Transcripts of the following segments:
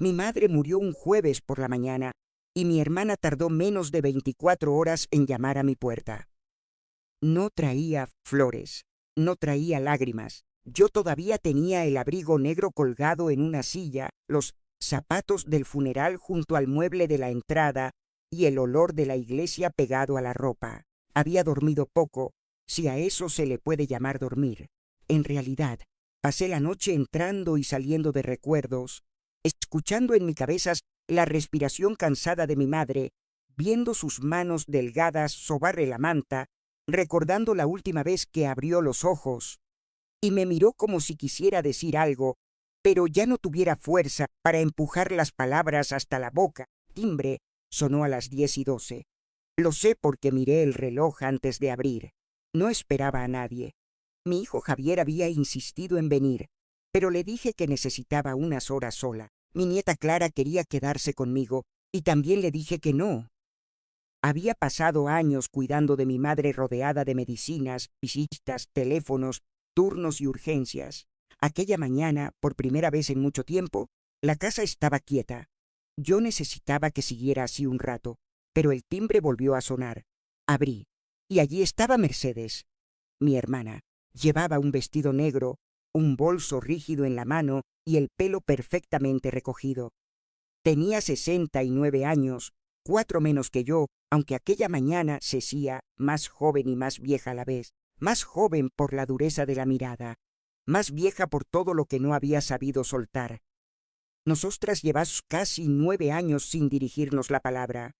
Mi madre murió un jueves por la mañana y mi hermana tardó menos de 24 horas en llamar a mi puerta. No traía flores, no traía lágrimas. Yo todavía tenía el abrigo negro colgado en una silla, los zapatos del funeral junto al mueble de la entrada y el olor de la iglesia pegado a la ropa. Había dormido poco, si a eso se le puede llamar dormir. En realidad, pasé la noche entrando y saliendo de recuerdos, escuchando en mi cabeza la respiración cansada de mi madre, viendo sus manos delgadas sobarle la manta, recordando la última vez que abrió los ojos, y me miró como si quisiera decir algo, pero ya no tuviera fuerza para empujar las palabras hasta la boca. Timbre sonó a las 10:12. Lo sé porque miré el reloj antes de abrir. No esperaba a nadie. Mi hijo Javier había insistido en venir, pero le dije que necesitaba unas horas sola. Mi nieta Clara quería quedarse conmigo, y también le dije que no. Había pasado años cuidando de mi madre rodeada de medicinas, visitas, teléfonos, turnos y urgencias. Aquella mañana, por primera vez en mucho tiempo, la casa estaba quieta. Yo necesitaba que siguiera así un rato, pero el timbre volvió a sonar. Abrí, y allí estaba Mercedes, mi hermana. Llevaba un vestido negro, un bolso rígido en la mano y el pelo perfectamente recogido. Tenía 69 años, 4 menos que yo, aunque aquella mañana se hacía más joven y más vieja a la vez, más joven por la dureza de la mirada, más vieja por todo lo que no había sabido soltar. Nosotras llevamos casi 9 años sin dirigirnos la palabra.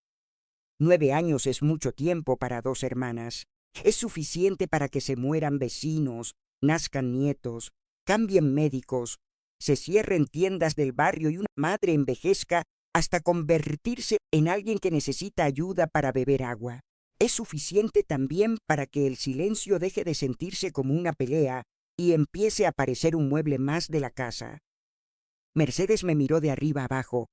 9 años es mucho tiempo para 2 hermanas. Es suficiente para que se mueran vecinos, nazcan nietos, cambien médicos, se cierren tiendas del barrio y una madre envejezca hasta convertirse en alguien que necesita ayuda para beber agua. Es suficiente también para que el silencio deje de sentirse como una pelea y empiece a parecer un mueble más de la casa. Mercedes me miró de arriba abajo.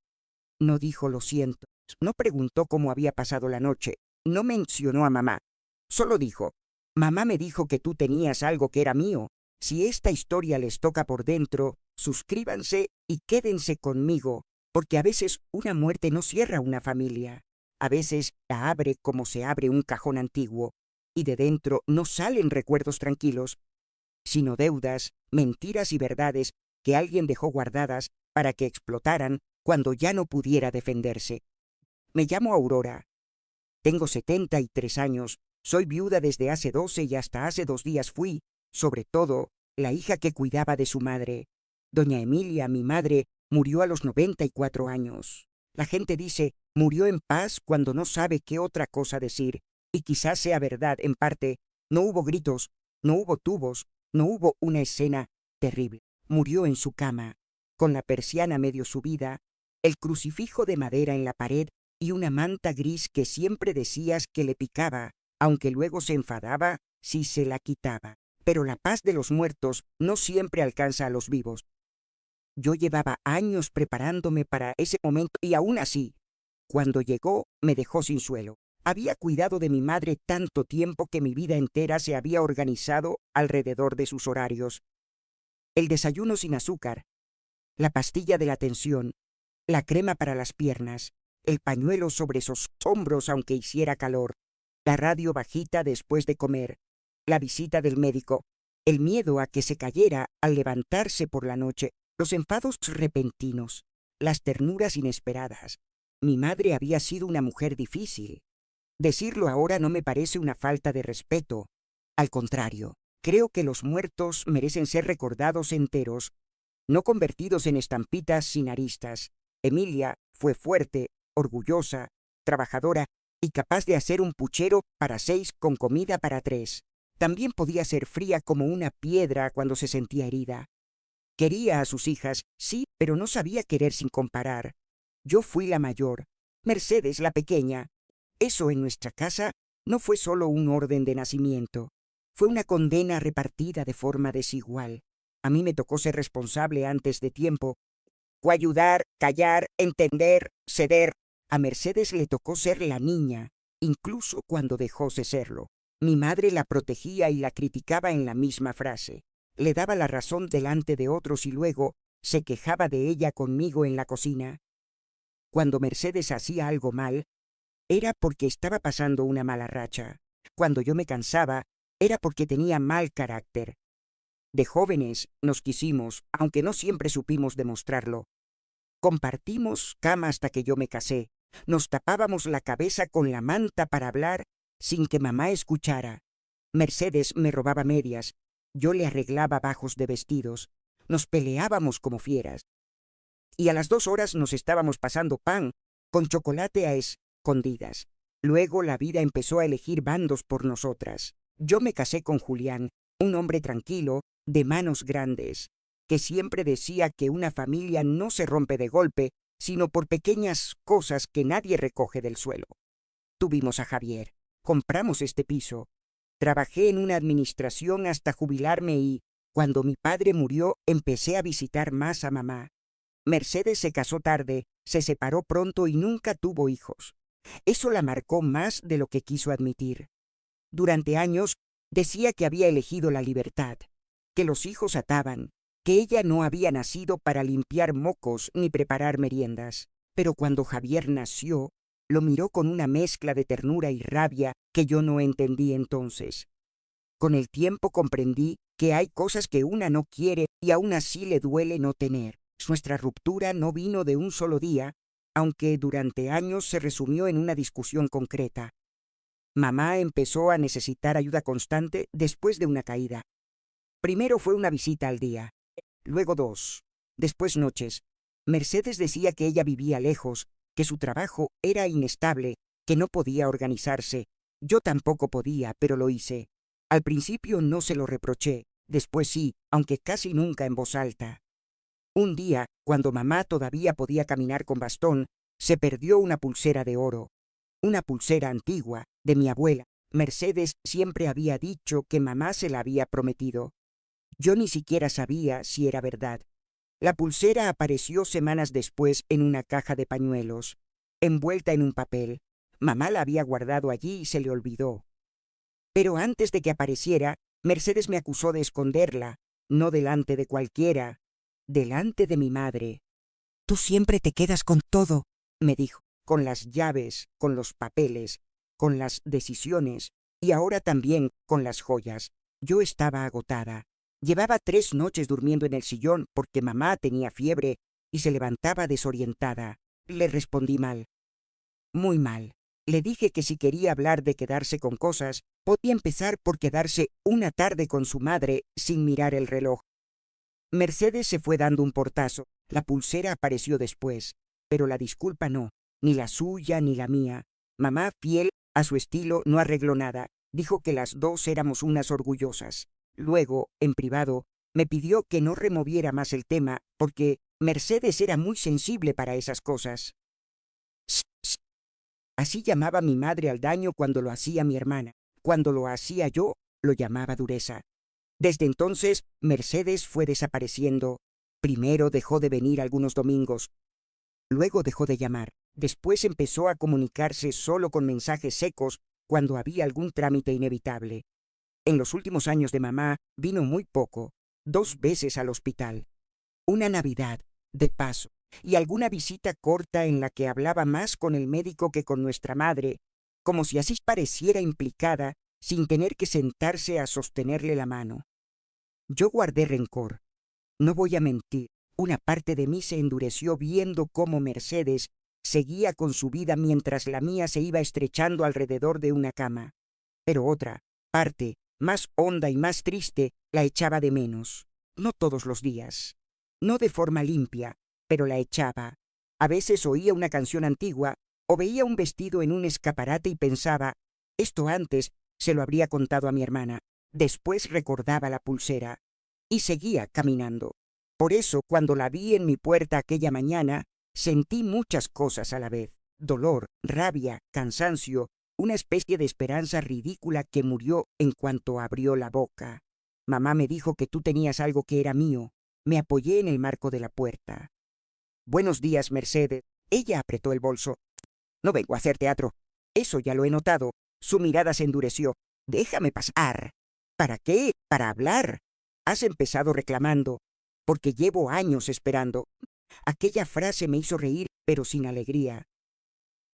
No dijo lo siento, no preguntó cómo había pasado la noche, no mencionó a mamá. Solo dijo, mamá me dijo que tú tenías algo que era mío. Si esta historia les toca por dentro, suscríbanse y quédense conmigo, porque a veces una muerte no cierra una familia. A veces la abre como se abre un cajón antiguo, y de dentro no salen recuerdos tranquilos, sino deudas, mentiras y verdades que alguien dejó guardadas para que explotaran cuando ya no pudiera defenderse. Me llamo Aurora. Tengo 73 años. Soy viuda desde hace 12 y hasta hace 2 días fui, sobre todo, la hija que cuidaba de su madre. Doña Emilia, mi madre, murió a los 94 años. La gente dice, murió en paz cuando no sabe qué otra cosa decir, y quizás sea verdad en parte. No hubo gritos, no hubo tubos, no hubo una escena terrible. Murió en su cama, con la persiana medio subida, el crucifijo de madera en la pared y una manta gris que siempre decías que le picaba, aunque luego se enfadaba si se la quitaba. Pero la paz de los muertos no siempre alcanza a los vivos. Yo llevaba años preparándome para ese momento y aún así, cuando llegó, me dejó sin suelo. Había cuidado de mi madre tanto tiempo que mi vida entera se había organizado alrededor de sus horarios. El desayuno sin azúcar, la pastilla de la tensión, la crema para las piernas, el pañuelo sobre sus hombros aunque hiciera calor, la radio bajita después de comer, la visita del médico, el miedo a que se cayera al levantarse por la noche, los enfados repentinos, las ternuras inesperadas. Mi madre había sido una mujer difícil. Decirlo ahora no me parece una falta de respeto. Al contrario, creo que los muertos merecen ser recordados enteros, no convertidos en estampitas sin aristas. Emilia fue fuerte, orgullosa, trabajadora y capaz de hacer un puchero para 6 con comida para 3. También podía ser fría como una piedra cuando se sentía herida. Quería a sus hijas, sí, pero no sabía querer sin comparar. Yo fui la mayor, Mercedes la pequeña. Eso en nuestra casa no fue solo un orden de nacimiento, fue una condena repartida de forma desigual. A mí me tocó ser responsable antes de tiempo. Coayudar, callar, entender, ceder. A Mercedes le tocó ser la niña, incluso cuando dejó de serlo. Mi madre la protegía y la criticaba en la misma frase. Le daba la razón delante de otros y luego, se quejaba de ella conmigo en la cocina. Cuando Mercedes hacía algo mal, era porque estaba pasando una mala racha. Cuando yo me cansaba, era porque tenía mal carácter. De jóvenes nos quisimos, aunque no siempre supimos demostrarlo. Compartimos cama hasta que yo me casé. Nos tapábamos la cabeza con la manta para hablar sin que mamá escuchara. Mercedes me robaba medias. Yo le arreglaba bajos de vestidos. Nos peleábamos como fieras. Y a las 2 horas nos estábamos pasando pan con chocolate a escondidas. Luego la vida empezó a elegir bandos por nosotras. Yo me casé con Julián, un hombre tranquilo, de manos grandes, que siempre decía que una familia no se rompe de golpe, sino por pequeñas cosas que nadie recoge del suelo. Tuvimos a Javier, compramos este piso. Trabajé en una administración hasta jubilarme y, cuando mi padre murió, empecé a visitar más a mamá. Mercedes se casó tarde, se separó pronto y nunca tuvo hijos. Eso la marcó más de lo que quiso admitir. Durante años decía que había elegido la libertad, que los hijos ataban, que ella no había nacido para limpiar mocos ni preparar meriendas. Pero cuando Javier nació, lo miró con una mezcla de ternura y rabia que yo no entendí entonces. Con el tiempo comprendí que hay cosas que una no quiere y aún así le duele no tener. Nuestra ruptura no vino de un solo día, aunque durante años se resumió en una discusión concreta. Mamá empezó a necesitar ayuda constante después de una caída. Primero fue una visita al día, luego 2, después noches. Mercedes decía que ella vivía lejos, que su trabajo era inestable, que no podía organizarse. Yo tampoco podía, pero lo hice. Al principio no se lo reproché, después sí, aunque casi nunca en voz alta. Un día, cuando mamá todavía podía caminar con bastón, se perdió una pulsera de oro. Una pulsera antigua, de mi abuela. Mercedes siempre había dicho que mamá se la había prometido. Yo ni siquiera sabía si era verdad. La pulsera apareció semanas después en una caja de pañuelos, envuelta en un papel. Mamá la había guardado allí y se le olvidó. Pero antes de que apareciera, Mercedes me acusó de esconderla, no delante de cualquiera, delante de mi madre. «Tú siempre te quedas con todo», me dijo, «con las llaves, con los papeles, con las decisiones y ahora también con las joyas». Yo estaba agotada. Llevaba 3 noches durmiendo en el sillón porque mamá tenía fiebre y se levantaba desorientada. Le respondí mal. Muy mal. Le dije que si quería hablar de quedarse con cosas, podía empezar por quedarse una tarde con su madre sin mirar el reloj. Mercedes se fue dando un portazo. La pulsera apareció después, pero la disculpa no, ni la suya ni la mía. Mamá, fiel a su estilo, no arregló nada. Dijo que las 2 éramos unas orgullosas. Luego, en privado, me pidió que no removiera más el tema porque Mercedes era muy sensible para esas cosas. Psst, psst. Así llamaba mi madre al daño cuando lo hacía mi hermana. Cuando lo hacía yo, lo llamaba dureza. Desde entonces, Mercedes fue desapareciendo. Primero dejó de venir algunos domingos. Luego dejó de llamar. Después empezó a comunicarse solo con mensajes secos cuando había algún trámite inevitable. En los últimos años de mamá vino muy poco, 2 veces al hospital. Una Navidad, de paso, y alguna visita corta en la que hablaba más con el médico que con nuestra madre, como si así pareciera implicada sin tener que sentarse a sostenerle la mano. Yo guardé rencor. No voy a mentir, una parte de mí se endureció viendo cómo Mercedes seguía con su vida mientras la mía se iba estrechando alrededor de una cama. Pero otra parte, más honda y más triste, la echaba de menos. No todos los días. No de forma limpia, pero la echaba. A veces oía una canción antigua o veía un vestido en un escaparate y pensaba, esto antes se lo habría contado a mi hermana. Después recordaba la pulsera y seguía caminando. Por eso, cuando la vi en mi puerta aquella mañana, sentí muchas cosas a la vez. Dolor, rabia, cansancio, una especie de esperanza ridícula que murió en cuanto abrió la boca. Mamá me dijo que tú tenías algo que era mío. Me apoyé en el marco de la puerta. Buenos días, Mercedes. Ella apretó el bolso. No vengo a hacer teatro. Eso ya lo he notado. Su mirada se endureció. Déjame pasar. ¿Para qué? Para hablar. Has empezado reclamando. porque llevo años esperando. Aquella frase me hizo reír, pero sin alegría.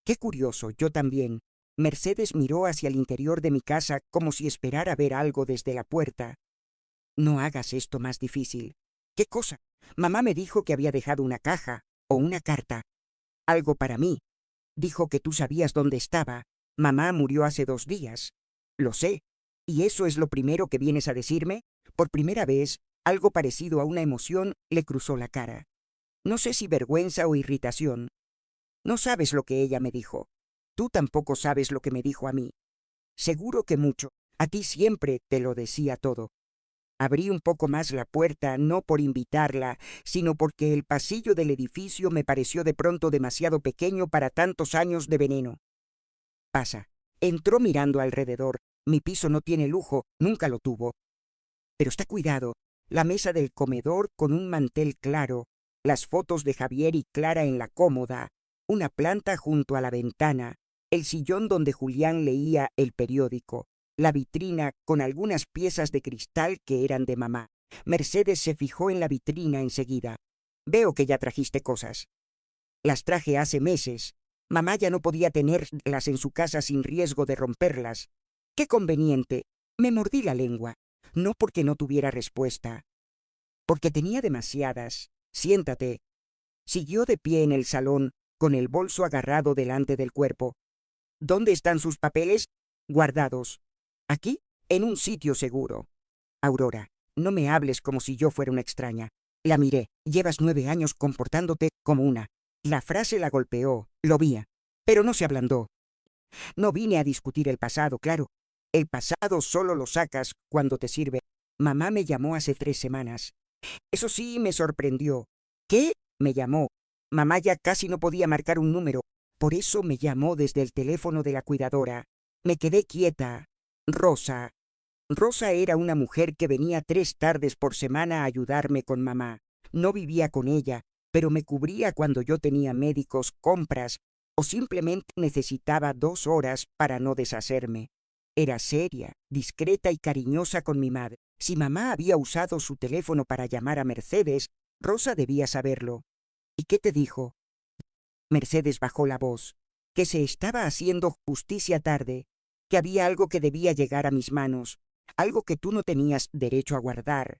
Qué curioso, yo también. Mercedes miró hacia el interior de mi casa como si esperara ver algo desde la puerta. No hagas esto más difícil. ¿Qué cosa? Mamá me dijo que había dejado una caja o una carta. Algo para mí. Dijo que tú sabías dónde estaba. Mamá murió hace 2 días. Lo sé. ¿Y eso es lo primero que vienes a decirme? Por primera vez, algo parecido a una emoción le cruzó la cara. No sé si vergüenza o irritación. No sabes lo que ella me dijo. Tú tampoco sabes lo que me dijo a mí. Seguro que mucho. A ti siempre te lo decía todo. Abrí un poco más la puerta, no por invitarla, sino porque el pasillo del edificio me pareció de pronto demasiado pequeño para tantos años de veneno. Pasa. Entró mirando alrededor. Mi piso no tiene lujo, nunca lo tuvo. Pero está cuidado. La mesa del comedor con un mantel claro, las fotos de Javier y Clara en la cómoda, una planta junto a la ventana, el sillón donde Julián leía el periódico, la vitrina con algunas piezas de cristal que eran de mamá. Mercedes se fijó en la vitrina enseguida. Veo que ya trajiste cosas. Las traje hace meses. Mamá ya no podía tenerlas en su casa sin riesgo de romperlas. ¡Qué conveniente! Me mordí la lengua. No porque no tuviera respuesta. Porque tenía demasiadas. Siéntate. Siguió de pie en el salón, con el bolso agarrado delante del cuerpo. ¿Dónde están sus papeles? Guardados. ¿Aquí? En un sitio seguro. Aurora, no me hables como si yo fuera una extraña. La miré. Llevas 9 años comportándote como una. La frase la golpeó, lo vi, pero no se ablandó. No vine a discutir el pasado, claro. El pasado solo lo sacas cuando te sirve. Mamá me llamó hace 3 semanas. Eso sí me sorprendió. ¿Qué? Me llamó. Mamá ya casi no podía marcar un número. Por eso me llamó desde el teléfono de la cuidadora. Me quedé quieta. Rosa. Rosa era una mujer que venía 3 tardes por semana a ayudarme con mamá. No vivía con ella, pero me cubría cuando yo tenía médicos, compras, o simplemente necesitaba 2 horas para no deshacerme. Era seria, discreta y cariñosa con mi madre. Si mamá había usado su teléfono para llamar a Mercedes, Rosa debía saberlo. ¿Y qué te dijo? Mercedes bajó la voz, que se estaba haciendo justicia tarde, que había algo que debía llegar a mis manos, algo que tú no tenías derecho a guardar.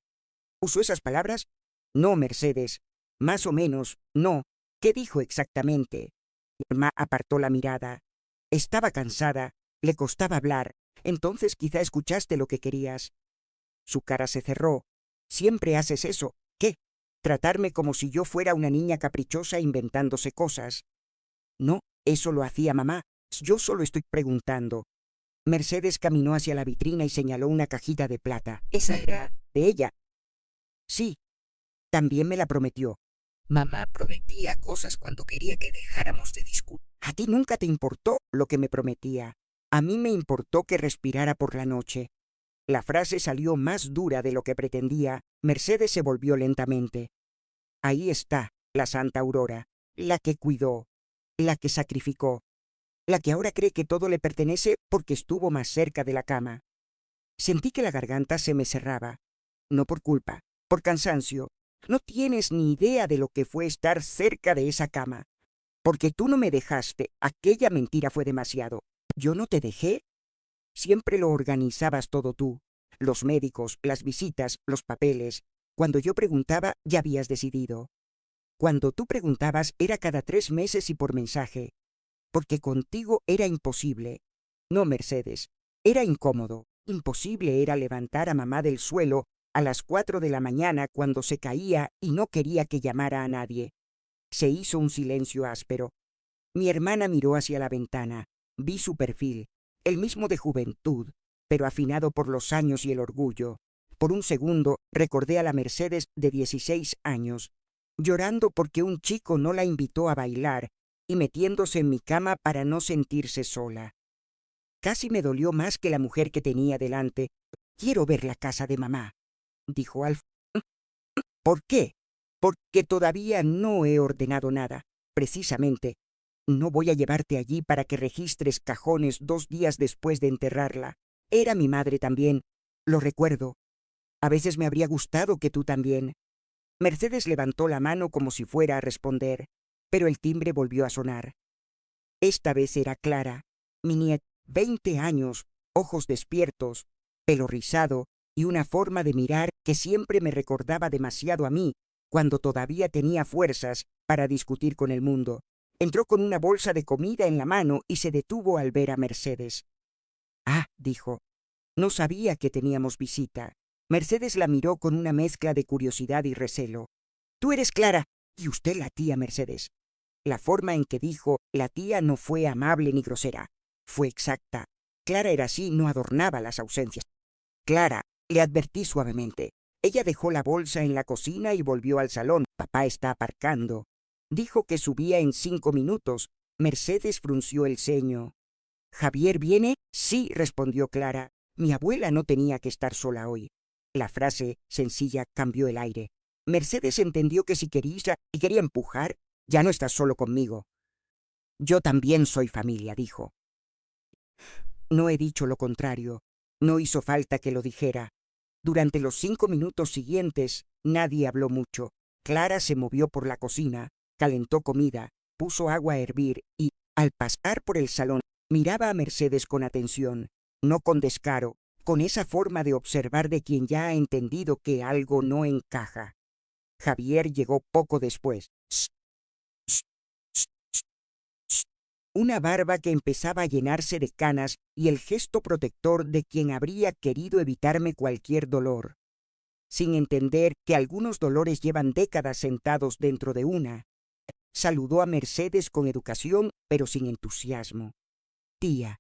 ¿Usó esas palabras? No, Mercedes. Más o menos, no. ¿Qué dijo exactamente? Mamá apartó la mirada. Estaba cansada, le costaba hablar. Entonces quizá escuchaste lo que querías. Su cara se cerró. Siempre haces eso. ¿Qué? Tratarme como si yo fuera una niña caprichosa inventándose cosas. No, eso lo hacía mamá. Yo solo estoy preguntando. Mercedes caminó hacia la vitrina y señaló una cajita de plata. ¿Esa era de ella? Sí. También me la prometió. Mamá prometía cosas cuando quería que dejáramos de discutir. A ti nunca te importó lo que me prometía. A mí me importó que respirara por la noche. La frase salió más dura de lo que pretendía. Mercedes se volvió lentamente. Ahí está, la Santa Aurora, la que cuidó, la que sacrificó, la que ahora cree que todo le pertenece porque estuvo más cerca de la cama. Sentí que la garganta se me cerraba. No por culpa, por cansancio. No tienes ni idea de lo que fue estar cerca de esa cama. Porque tú no me dejaste. Aquella mentira fue demasiado. ¿Yo no te dejé? Siempre lo organizabas todo tú. Los médicos, las visitas, los papeles. Cuando yo preguntaba, ya habías decidido. Cuando tú preguntabas, era cada 3 meses y por mensaje. Porque contigo era imposible. No, Mercedes. Era incómodo. Imposible era levantar a mamá del suelo a las 4 de la mañana cuando se caía y no quería que llamara a nadie. Se hizo un silencio áspero. Mi hermana miró hacia la ventana. Vi su perfil, el mismo de juventud, pero afinado por los años y el orgullo. Por un segundo recordé a la Mercedes de 16 años, llorando porque un chico no la invitó a bailar y metiéndose en mi cama para no sentirse sola. Casi me dolió más que la mujer que tenía delante. Quiero ver la casa de mamá, dijo Alf. ¿Por qué? Porque todavía no he ordenado nada. Precisamente, no voy a llevarte allí para que registres cajones 2 días después de enterrarla. Era mi madre también, lo recuerdo. A veces me habría gustado que tú también. Mercedes levantó la mano como si fuera a responder, pero el timbre volvió a sonar. Esta vez era Clara, mi nieta, 20 años, ojos despiertos, pelo rizado y una forma de mirar que siempre me recordaba demasiado a mí, cuando todavía tenía fuerzas para discutir con el mundo. Entró con una bolsa de comida en la mano y se detuvo al ver a Mercedes. «Ah», dijo, «no sabía que teníamos visita». Mercedes la miró con una mezcla de curiosidad y recelo. «Tú eres Clara, y usted la tía Mercedes». La forma en que dijo «la tía» no fue amable ni grosera. Fue exacta. Clara era así, no adornaba las ausencias. «Clara», le advertí suavemente. Ella dejó la bolsa en la cocina y volvió al salón. «Papá está aparcando». Dijo que subía en 5 minutos. Mercedes frunció el ceño. «¿Javier viene?» «Sí», respondió Clara. Mi abuela no tenía que estar sola hoy. La frase sencilla cambió el aire. Mercedes entendió que si quería y quería empujar, «ya no estás solo conmigo». «Yo también soy familia», dijo. No he dicho lo contrario. No hizo falta que lo dijera. Durante los 5 minutos siguientes, nadie habló mucho. Clara se movió por la cocina, calentó comida, puso agua a hervir y, al pasar por el salón, miraba a Mercedes con atención, no con descaro, con esa forma de observar de quien ya ha entendido que algo no encaja. Javier llegó poco después. Una barba que empezaba a llenarse de canas y el gesto protector de quien habría querido evitarme cualquier dolor. Sin entender que algunos dolores llevan décadas sentados dentro de una, saludó a Mercedes con educación, pero sin entusiasmo. «Tía,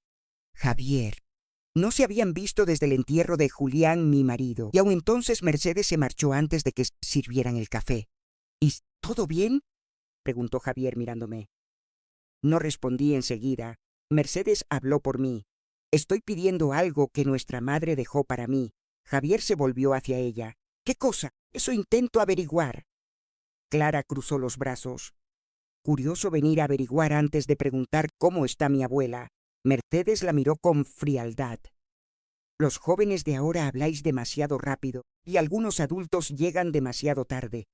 Javier». No se habían visto desde el entierro de Julián, mi marido, y aun entonces Mercedes se marchó antes de que sirvieran el café. «¿Y todo bien?», preguntó Javier mirándome. No respondí enseguida. Mercedes habló por mí. «Estoy pidiendo algo que nuestra madre dejó para mí». Javier se volvió hacia ella. «¿Qué cosa? Eso intento averiguar». Clara cruzó los brazos. «Curioso venir a averiguar antes de preguntar cómo está mi abuela». Mercedes la miró con frialdad. «Los jóvenes de ahora habláis demasiado rápido y algunos adultos llegan demasiado tarde».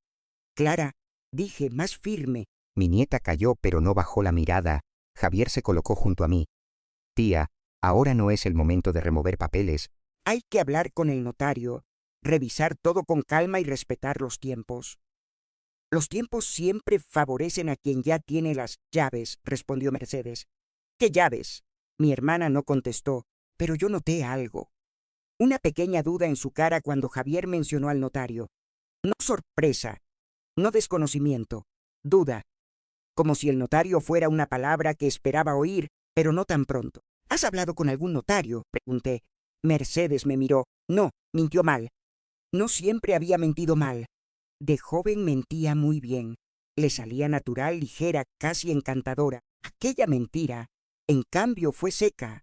«Clara», dije más firme. Mi nieta calló, pero no bajó la mirada. Javier se colocó junto a mí. «Tía, ahora no es el momento de remover papeles». «Hay que hablar con el notario, revisar todo con calma y respetar los tiempos». «Los tiempos siempre favorecen a quien ya tiene las llaves», respondió Mercedes. «¿Qué llaves?». Mi hermana no contestó, pero yo noté algo. Una pequeña duda en su cara cuando Javier mencionó al notario. No sorpresa, no desconocimiento, duda. Como si el notario fuera una palabra que esperaba oír, pero no tan pronto. «¿Has hablado con algún notario?», pregunté. Mercedes me miró. «No, mintió mal». No siempre había mentido mal. De joven mentía muy bien. Le salía natural, ligera, casi encantadora. Aquella mentira, en cambio, fue seca.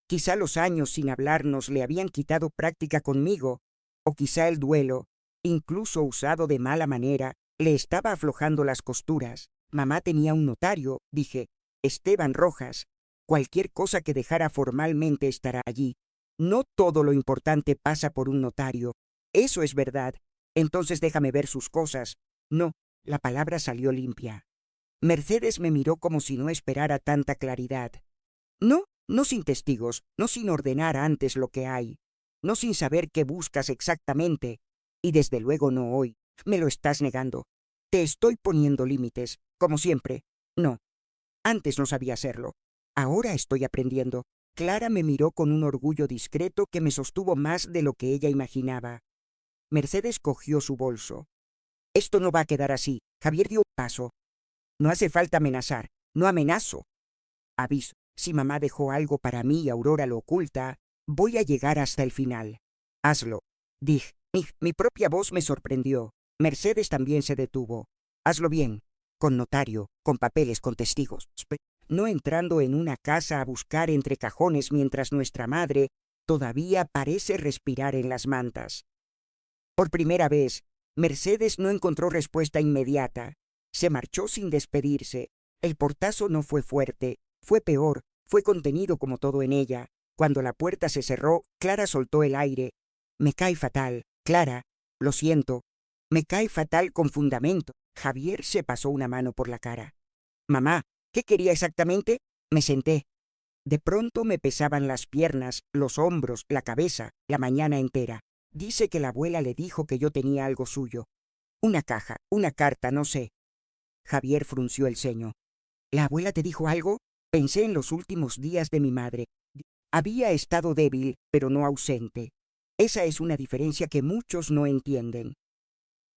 Quizá los años sin hablarnos le habían quitado práctica conmigo, o quizá el duelo, incluso usado de mala manera, le estaba aflojando las costuras. «Mamá tenía un notario», dije. «Esteban Rojas. Cualquier cosa que dejara formalmente estará allí. No todo lo importante pasa por un notario. Eso es verdad. Entonces déjame ver sus cosas». «No», la palabra salió limpia. Mercedes me miró como si no esperara tanta claridad. «No, no sin testigos, no sin ordenar antes lo que hay, no sin saber qué buscas exactamente, y desde luego no hoy. Me lo estás negando. Te estoy poniendo límites, como siempre. No, antes no sabía hacerlo. Ahora estoy aprendiendo». Clara me miró con un orgullo discreto que me sostuvo más de lo que ella imaginaba. Mercedes cogió su bolso. «Esto no va a quedar así». Javier dio un paso. «No hace falta amenazar. No amenazo. Aviso. Si mamá dejó algo para mí y Aurora lo oculta, voy a llegar hasta el final». «Hazlo», dije. Mi propia voz me sorprendió. Mercedes también se detuvo. «Hazlo bien, con notario, con papeles, con testigos. No entrando en una casa a buscar entre cajones mientras nuestra madre todavía parece respirar en las mantas». Por primera vez, Mercedes no encontró respuesta inmediata. Se marchó sin despedirse. El portazo no fue fuerte, fue peor, fue contenido como todo en ella. Cuando la puerta se cerró, Clara soltó el aire. «Me cae fatal. Clara, lo siento». Me cae fatal con fundamento. Javier se pasó una mano por la cara. Mamá, ¿qué quería exactamente? Me senté. De pronto me pesaban las piernas, los hombros, la cabeza, la mañana entera. Dice que la abuela le dijo que yo tenía algo suyo. Una caja, una carta, no sé. Javier frunció el ceño. ¿La abuela te dijo algo? Pensé en los últimos días de mi madre. Había estado débil, pero no ausente. Esa es una diferencia que muchos no entienden.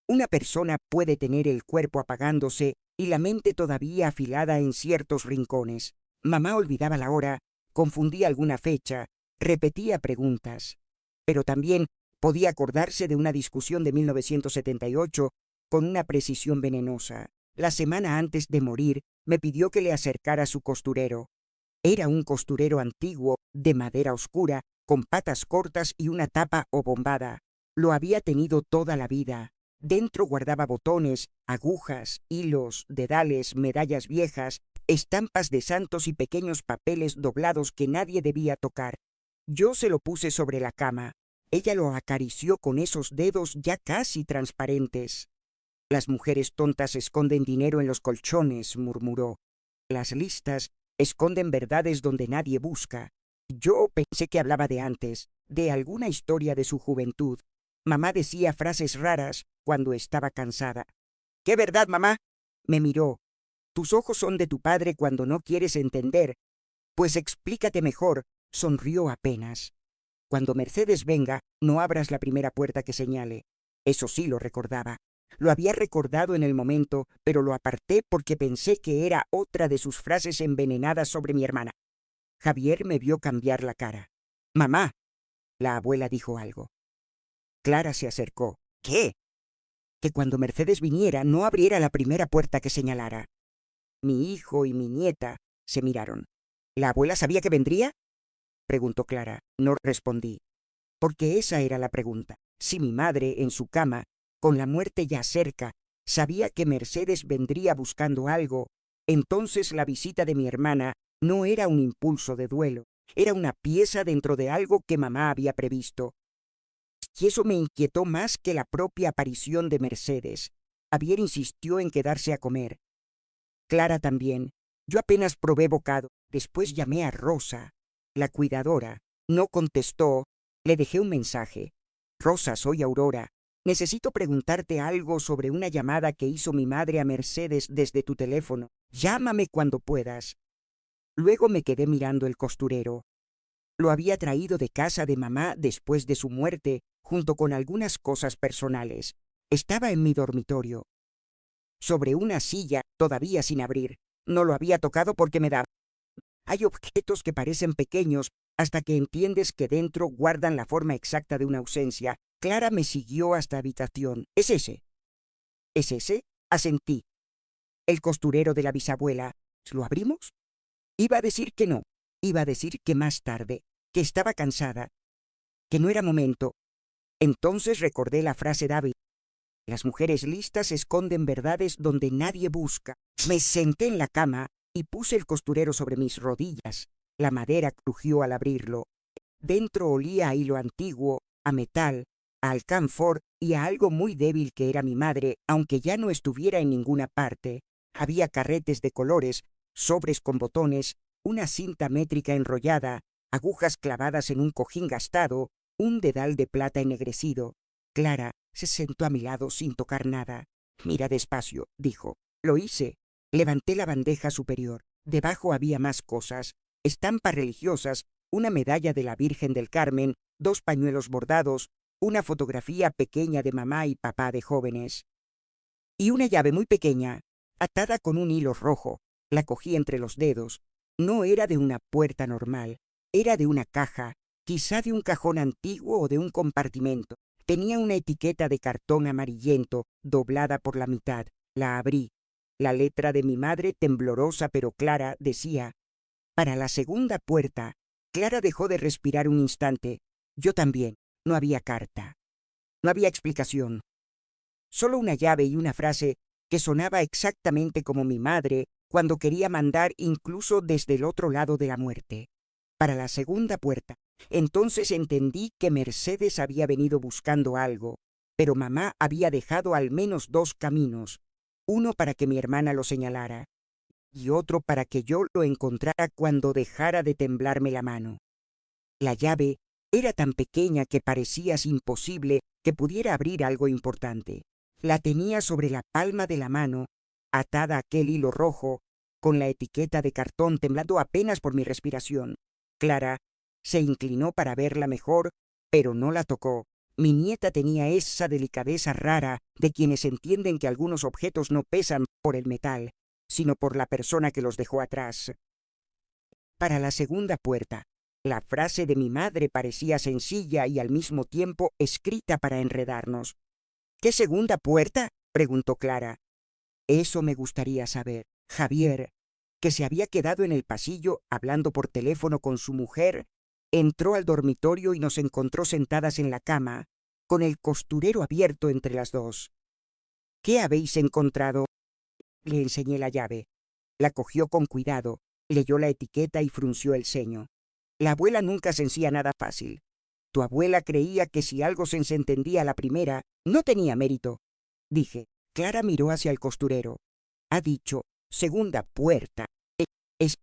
Una persona puede tener el cuerpo apagándose y la mente todavía afilada en ciertos rincones. Mamá olvidaba la hora, confundía alguna fecha, repetía preguntas. Pero también podía acordarse de una discusión de 1978 con una precisión venenosa. La semana antes de morir, me pidió que le acercara su costurero. Era un costurero antiguo, de madera oscura, con patas cortas y una tapa obombada. Lo había tenido toda la vida. Dentro guardaba botones, agujas, hilos, dedales, medallas viejas, estampas de santos y pequeños papeles doblados que nadie debía tocar. Yo se lo puse sobre la cama. Ella lo acarició con esos dedos ya casi transparentes. Las mujeres tontas esconden dinero en los colchones, murmuró. Las listas esconden verdades donde nadie busca. Yo pensé que hablaba de antes, de alguna historia de su juventud. Mamá decía frases raras cuando estaba cansada. ¿Qué verdad, mamá? Me miró. Tus ojos son de tu padre cuando no quieres entender. Pues explícate mejor, sonrió apenas. Cuando Mercedes venga, no abras la primera puerta que señale. Eso sí lo recordaba. Lo había recordado en el momento, pero lo aparté porque pensé que era otra de sus frases envenenadas sobre mi hermana. Javier me vio cambiar la cara. Mamá. La abuela dijo algo. Clara se acercó. ¿Qué? Que cuando Mercedes viniera no abriera la primera puerta que señalara. Mi hijo y mi nieta se miraron. ¿La abuela sabía que vendría? Preguntó Clara. No respondí. Porque esa era la pregunta. Si mi madre, en su cama, con la muerte ya cerca, sabía que Mercedes vendría buscando algo, entonces la visita de mi hermana no era un impulso de duelo, era una pieza dentro de algo que mamá había previsto. Y eso me inquietó más que la propia aparición de Mercedes. Javier insistió en quedarse a comer. Clara también. Yo apenas probé bocado. Después llamé a Rosa, la cuidadora. No contestó. Le dejé un mensaje. Rosa, soy Aurora. Necesito preguntarte algo sobre una llamada que hizo mi madre a Mercedes desde tu teléfono. Llámame cuando puedas. Luego me quedé mirando el costurero. Lo había traído de casa de mamá después de su muerte, junto con algunas cosas personales. Estaba en mi dormitorio, sobre una silla todavía sin abrir. No lo había tocado porque me daba. Hay objetos que parecen pequeños hasta que entiendes que dentro guardan la forma exacta de una ausencia. Clara me siguió hasta habitación. ¿Es ese? ¿Es ese? Asentí. El costurero de la bisabuela. ¿Lo abrimos? Iba a decir que no. Iba a decir que más tarde, que estaba cansada, que no era momento. Entonces recordé la frase de Abby. Las mujeres listas esconden verdades donde nadie busca. Me senté en la cama y puse el costurero sobre mis rodillas. La madera crujió al abrirlo. Dentro olía a hilo antiguo, a metal, a alcanfor y a algo muy débil que era mi madre, aunque ya no estuviera en ninguna parte. Había carretes de colores, sobres con botones, una cinta métrica enrollada, agujas clavadas en un cojín gastado, un dedal de plata ennegrecido. Clara se sentó a mi lado sin tocar nada. Mira despacio, dijo. Lo hice. Levanté la bandeja superior. Debajo había más cosas. Estampas religiosas, una medalla de la Virgen del Carmen, 2 pañuelos bordados, una fotografía pequeña de mamá y papá de jóvenes. Y una llave muy pequeña, atada con un hilo rojo. La cogí entre los dedos. No era de una puerta normal. Era de una caja, quizá de un cajón antiguo o de un compartimento. Tenía una etiqueta de cartón amarillento, doblada por la mitad. La abrí. La letra de mi madre, temblorosa pero clara, decía: para la segunda puerta. Clara dejó de respirar un instante. Yo también. No había carta. No había explicación. Solo una llave y una frase que sonaba exactamente como mi madre cuando quería mandar incluso desde el otro lado de la muerte. Para la segunda puerta. Entonces entendí que Mercedes había venido buscando algo, pero mamá había dejado al menos 2 caminos, uno para que mi hermana lo señalara y otro para que yo lo encontrara cuando dejara de temblarme la mano. La llave era tan pequeña que parecía imposible que pudiera abrir algo importante. La tenía sobre la palma de la mano, atada a aquel hilo rojo, con la etiqueta de cartón, temblando apenas por mi respiración. Clara se inclinó para verla mejor, pero no la tocó. Mi nieta tenía esa delicadeza rara de quienes entienden que algunos objetos no pesan por el metal, sino por la persona que los dejó atrás. Para la segunda puerta, la frase de mi madre parecía sencilla y al mismo tiempo escrita para enredarnos. ¿Qué segunda puerta?, preguntó Clara. Eso me gustaría saber. Javier, que se había quedado en el pasillo hablando por teléfono con su mujer, entró al dormitorio y nos encontró sentadas en la cama, con el costurero abierto entre las dos. ¿Qué habéis encontrado? Le enseñé la llave. La cogió con cuidado, leyó la etiqueta y frunció el ceño. La abuela nunca se hacía nada fácil. Tu abuela creía que si algo se entendía a la primera, no tenía mérito. Dije. Clara miró hacia el costurero. Ha dicho segunda puerta. ¿Es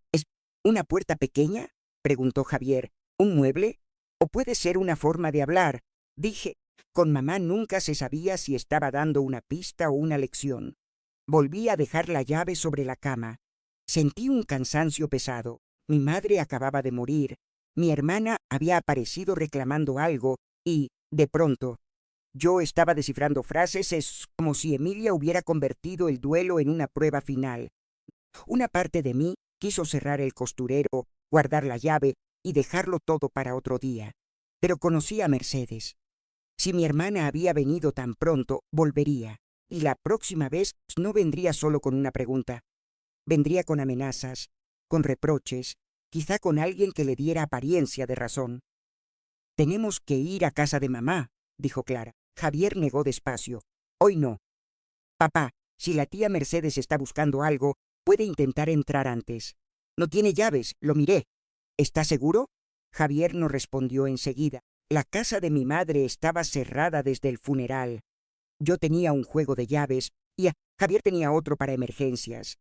una puerta pequeña?, preguntó Javier. ¿Un mueble? ¿O puede ser una forma de hablar? Dije. Con mamá nunca se sabía si estaba dando una pista o una lección. Volví a dejar la llave sobre la cama. Sentí un cansancio pesado. Mi madre acababa de morir. Mi hermana había aparecido reclamando algo y, de pronto, yo estaba descifrando frases. Es como si Emilia hubiera convertido el duelo en una prueba final. Una parte de mí quiso cerrar el costurero, guardar la llave y dejarlo todo para otro día. Pero conocí a Mercedes. Si mi hermana había venido tan pronto, volvería. Y la próxima vez no vendría solo con una pregunta. Vendría con amenazas, con reproches, quizá con alguien que le diera apariencia de razón. Tenemos que ir a casa de mamá, dijo Clara. Javier negó despacio. Hoy no. Papá, si la tía Mercedes está buscando algo, puede intentar entrar antes. No tiene llaves, lo miré. ¿Está seguro? Javier no respondió enseguida. La casa de mi madre estaba cerrada desde el funeral. Yo tenía un juego de llaves y Javier tenía otro para emergencias.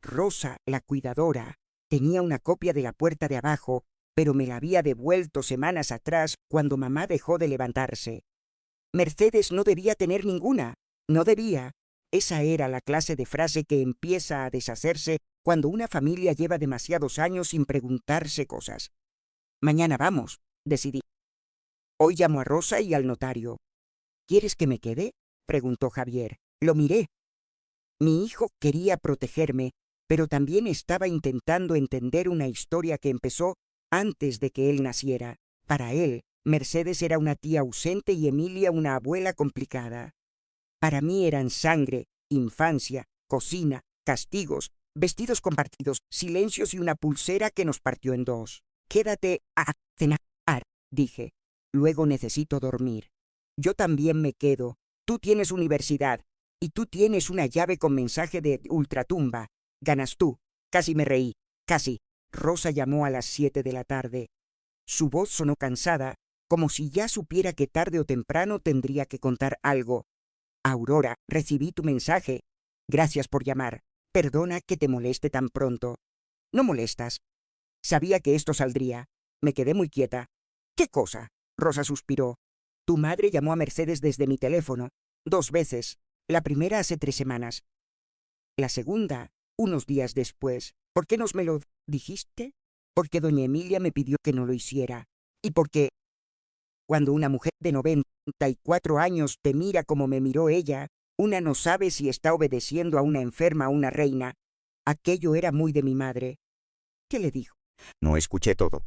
Rosa, la cuidadora, tenía una copia de la puerta de abajo, pero me la había devuelto semanas atrás cuando mamá dejó de levantarse. Mercedes no debía tener ninguna. No debía. Esa era la clase de frase que empieza a deshacerse cuando una familia lleva demasiados años sin preguntarse cosas. Mañana vamos, decidí. Hoy llamo a Rosa y al notario. ¿Quieres que me quede?, preguntó Javier. Lo miré. Mi hijo quería protegerme, pero también estaba intentando entender una historia que empezó antes de que él naciera. Para él, Mercedes era una tía ausente y Emilia una abuela complicada. Para mí eran sangre, infancia, cocina, castigos, vestidos compartidos, silencios y una pulsera que nos partió en dos. Quédate a cenar, dije. Luego necesito dormir. Yo también me quedo. Tú tienes universidad y tú tienes una llave con mensaje de ultratumba. Ganas tú. Casi me reí. Casi. Rosa llamó a las 7 de la tarde. Su voz sonó cansada, como si ya supiera que tarde o temprano tendría que contar algo. Aurora, recibí tu mensaje. Gracias por llamar. Perdona que te moleste tan pronto. No molestas. Sabía que esto saldría. Me quedé muy quieta. ¿Qué cosa? Rosa suspiró. Tu madre llamó a Mercedes desde mi teléfono. 2 veces. La primera hace 3 semanas. La segunda, unos días después. ¿Por qué no me lo dijiste? Porque doña Emilia me pidió que no lo hiciera. Y porque cuando una mujer de 94 años te mira como me miró ella, una no sabe si está obedeciendo a una enferma o una reina. Aquello era muy de mi madre. ¿Qué le dijo? No escuché todo.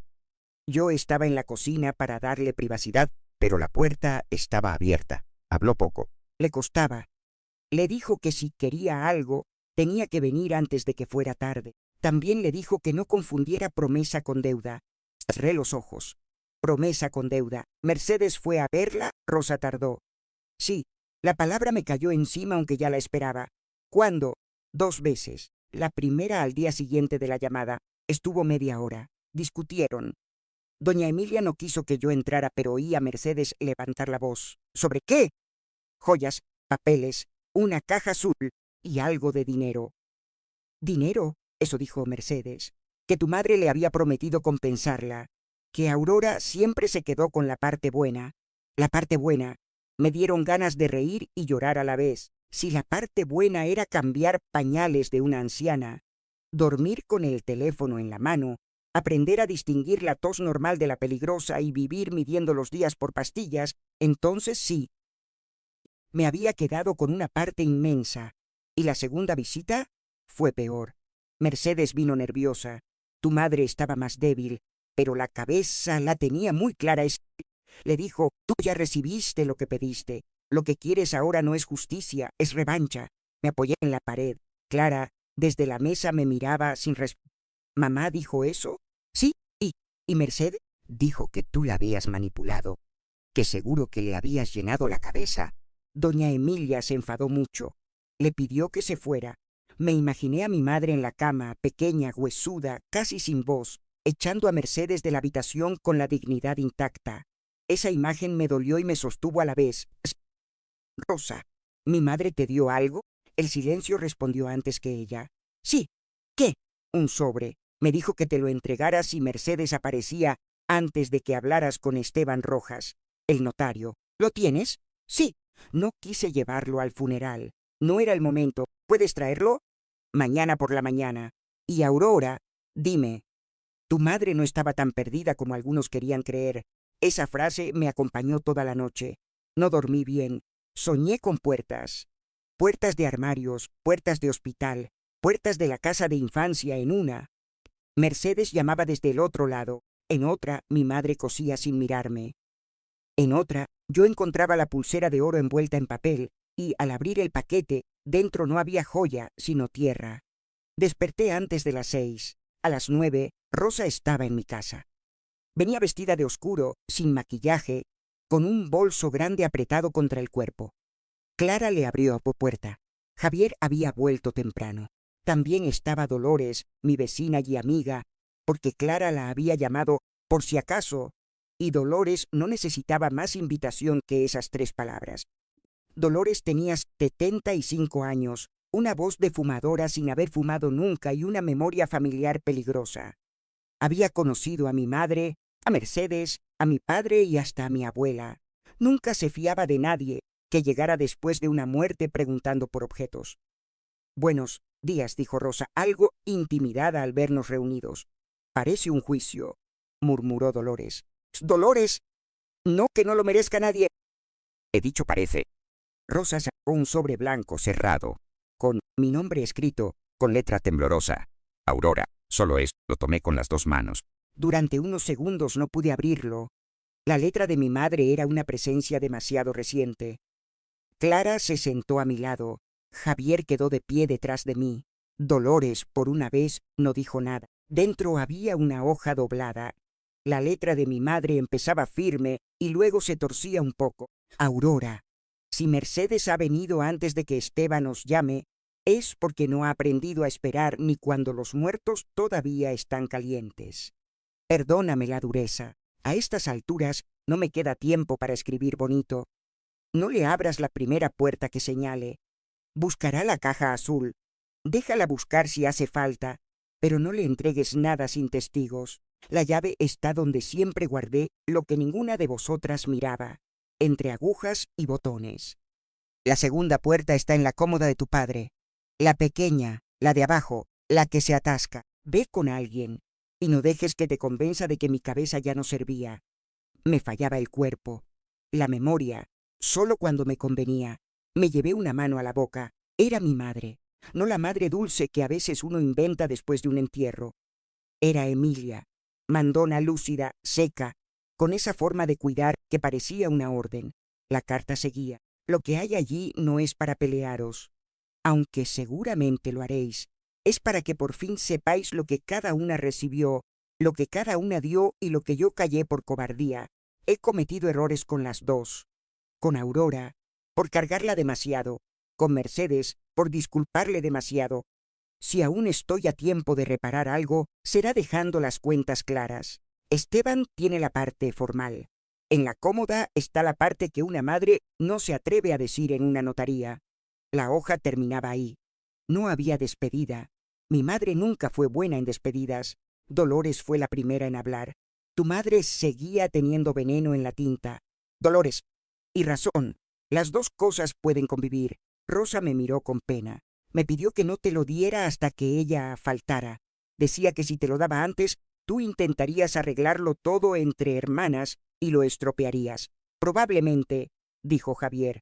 Yo estaba en la cocina para darle privacidad, Pero la puerta estaba abierta. Habló poco. le costaba. Le dijo que si quería algo, tenía que venir antes de que fuera tarde. También le dijo que no confundiera promesa con deuda. Cerré los ojos. Promesa con deuda. Mercedes fue a verla, Rosa tardó. Sí, la palabra me cayó encima aunque ya la esperaba. ¿Cuándo? 2 veces. La primera al día siguiente de la llamada. Estuvo media hora. Discutieron. Doña Emilia no quiso que yo entrara, pero oí a Mercedes levantar la voz. ¿Sobre qué? joyas, papeles, una caja azul y algo de dinero. ¿Dinero? Eso dijo Mercedes, que tu madre le había prometido compensarla, que Aurora siempre se quedó con la parte buena. La parte buena. Me dieron ganas de reír y llorar a la vez. Si la parte buena era cambiar pañales de una anciana, dormir con el teléfono en la mano, aprender a distinguir la tos normal de la peligrosa y vivir midiendo los días por pastillas, entonces sí. Me había quedado con una parte inmensa. Y la segunda visita fue peor. Mercedes vino nerviosa. Tu madre estaba más débil, pero la cabeza la tenía muy clara. Le dijo, tú ya recibiste lo que pediste. Lo que quieres ahora no es justicia, es revancha. Me apoyé en la pared. Clara, desde la mesa me miraba sin respuesta. ¿Mamá dijo eso? Sí. ¿Y Mercedes? Dijo que tú la habías manipulado, que seguro que le habías llenado la cabeza. Doña Emilia se enfadó mucho. Le pidió que se fuera. Me imaginé a mi madre en la cama, pequeña, huesuda, casi sin voz, echando a Mercedes de la habitación con la dignidad intacta. Esa imagen me dolió y me sostuvo a la vez. Rosa, ¿mi madre te dio algo? El silencio respondió antes que ella. Sí. ¿Qué? Un sobre. Me dijo que te lo entregaras si Mercedes aparecía antes de que hablaras con Esteban Rojas, el notario. ¿Lo tienes? Sí. No quise llevarlo al funeral. No era el momento. ¿Puedes traerlo? Mañana por la mañana. Y Aurora, dime, tu madre no estaba tan perdida como algunos querían creer. Esa frase me acompañó toda la noche. No dormí bien. Soñé con puertas. Puertas de armarios, puertas de hospital, puertas de la casa de infancia en una. Mercedes llamaba desde el otro lado. En otra, mi madre cosía sin mirarme. En otra, yo encontraba la pulsera de oro envuelta en papel y, al abrir el paquete, dentro no había joya, sino tierra. Desperté antes de las 6. A las 9, Rosa estaba en mi casa. Venía vestida de oscuro, sin maquillaje, con un bolso grande apretado contra el cuerpo. Clara le abrió la puerta. Javier había vuelto temprano. También estaba Dolores, mi vecina y amiga, porque Clara la había llamado por si acaso, y Dolores no necesitaba más invitación que esas 3 palabras. Dolores tenía 75 años, una voz de fumadora sin haber fumado nunca y una memoria familiar peligrosa. Había conocido a mi madre, a Mercedes, a mi padre y hasta a mi abuela. Nunca se fiaba de nadie que llegara después de una muerte preguntando por objetos. Buenos días, dijo Rosa, algo intimidada al vernos reunidos. Parece un juicio, murmuró Dolores. Dolores, no que no lo merezca nadie. He dicho parece. Rosa sacó un sobre blanco cerrado, con mi nombre escrito, con letra temblorosa. Aurora, solo es, lo tomé con las 2 manos. Durante unos segundos no pude abrirlo. La letra de mi madre era una presencia demasiado reciente. Clara se sentó a mi lado. Javier quedó de pie detrás de mí. Dolores, por una vez, no dijo nada. Dentro había una hoja doblada. La letra de mi madre empezaba firme y luego se torcía un poco. Aurora, si Mercedes ha venido antes de que Esteban os llame, es porque no ha aprendido a esperar ni cuando los muertos todavía están calientes. Perdóname la dureza. A estas alturas no me queda tiempo para escribir bonito. No le abras la primera puerta que señale. Buscará la caja azul. Déjala buscar si hace falta, pero no le entregues nada sin testigos. La llave está donde siempre guardé lo que ninguna de vosotras miraba, entre agujas y botones. La segunda puerta está en la cómoda de tu padre. La pequeña, la de abajo, la que se atasca. Ve con alguien y no dejes que te convenza de que mi cabeza ya no servía. Me fallaba el cuerpo, la memoria, solo cuando me convenía. Me llevé una mano a la boca. Era mi madre, no la madre dulce que a veces uno inventa después de un entierro. Era Emilia, mandona lúcida, seca, con esa forma de cuidar que parecía una orden. La carta seguía. Lo que hay allí no es para pelearos, aunque seguramente lo haréis. Es para que por fin sepáis lo que cada una recibió, lo que cada una dio y lo que yo callé por cobardía. He cometido errores con las 2. Con Aurora, por cargarla demasiado. Con Mercedes, por disculparle demasiado. Si aún estoy a tiempo de reparar algo, será dejando las cuentas claras. Esteban tiene la parte formal. En la cómoda está la parte que una madre no se atreve a decir en una notaría. La hoja terminaba ahí. No había despedida. Mi madre nunca fue buena en despedidas. Dolores fue la primera en hablar. Tu madre seguía teniendo veneno en la tinta. Dolores. Y razón. Las dos cosas pueden convivir. Rosa me miró con pena. Me pidió que no te lo diera hasta que ella faltara. Decía que si te lo daba antes, tú intentarías arreglarlo todo entre hermanas y lo estropearías. Probablemente, dijo Javier.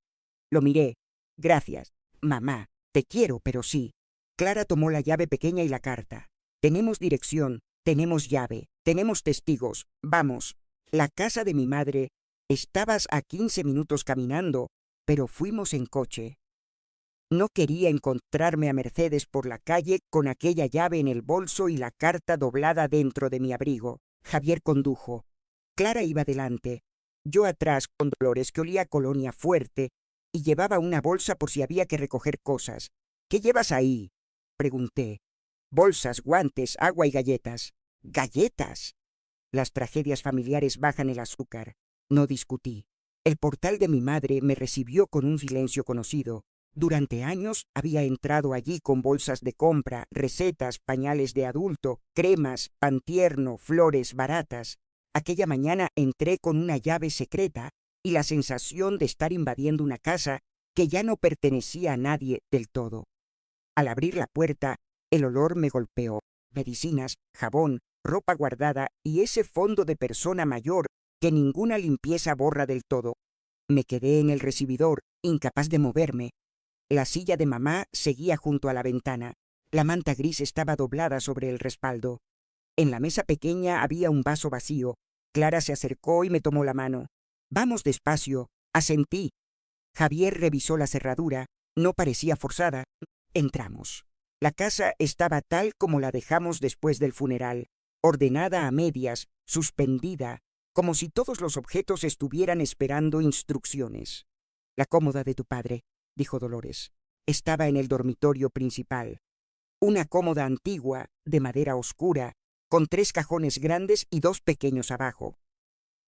Lo miré. Gracias. Mamá, te quiero, pero sí. Clara tomó la llave pequeña y la carta. Tenemos dirección, tenemos llave, tenemos testigos. Vamos. La casa de mi madre. Estabas a 15 minutos caminando, pero fuimos en coche. No quería encontrarme a Mercedes por la calle con aquella llave en el bolso y la carta doblada dentro de mi abrigo. Javier condujo. Clara iba delante. Yo atrás con Dolores, que olía a colonia fuerte, y llevaba una bolsa por si había que recoger cosas. ¿Qué llevas ahí?, pregunté. Bolsas, guantes, agua y galletas. ¿Galletas? Las tragedias familiares bajan el azúcar. No discutí. El portal de mi madre me recibió con un silencio conocido. Durante años había entrado allí con bolsas de compra, recetas, pañales de adulto, cremas, pan tierno, flores baratas. Aquella mañana entré con una llave secreta y la sensación de estar invadiendo una casa que ya no pertenecía a nadie del todo. Al abrir la puerta, el olor me golpeó. Medicinas, jabón, ropa guardada y ese fondo de persona mayor que ninguna limpieza borra del todo. Me quedé en el recibidor, incapaz de moverme. La silla de mamá seguía junto a la ventana. La manta gris estaba doblada sobre el respaldo. En la mesa pequeña había un vaso vacío. Clara se acercó y me tomó la mano. Vamos despacio, asentí. Javier revisó la cerradura. No parecía forzada. Entramos. La casa estaba tal como la dejamos después del funeral, ordenada a medias, suspendida, como si todos los objetos estuvieran esperando instrucciones. La cómoda de tu padre, dijo Dolores, estaba en el dormitorio principal. Una cómoda antigua, de madera oscura, con 3 cajones grandes y 2 pequeños abajo.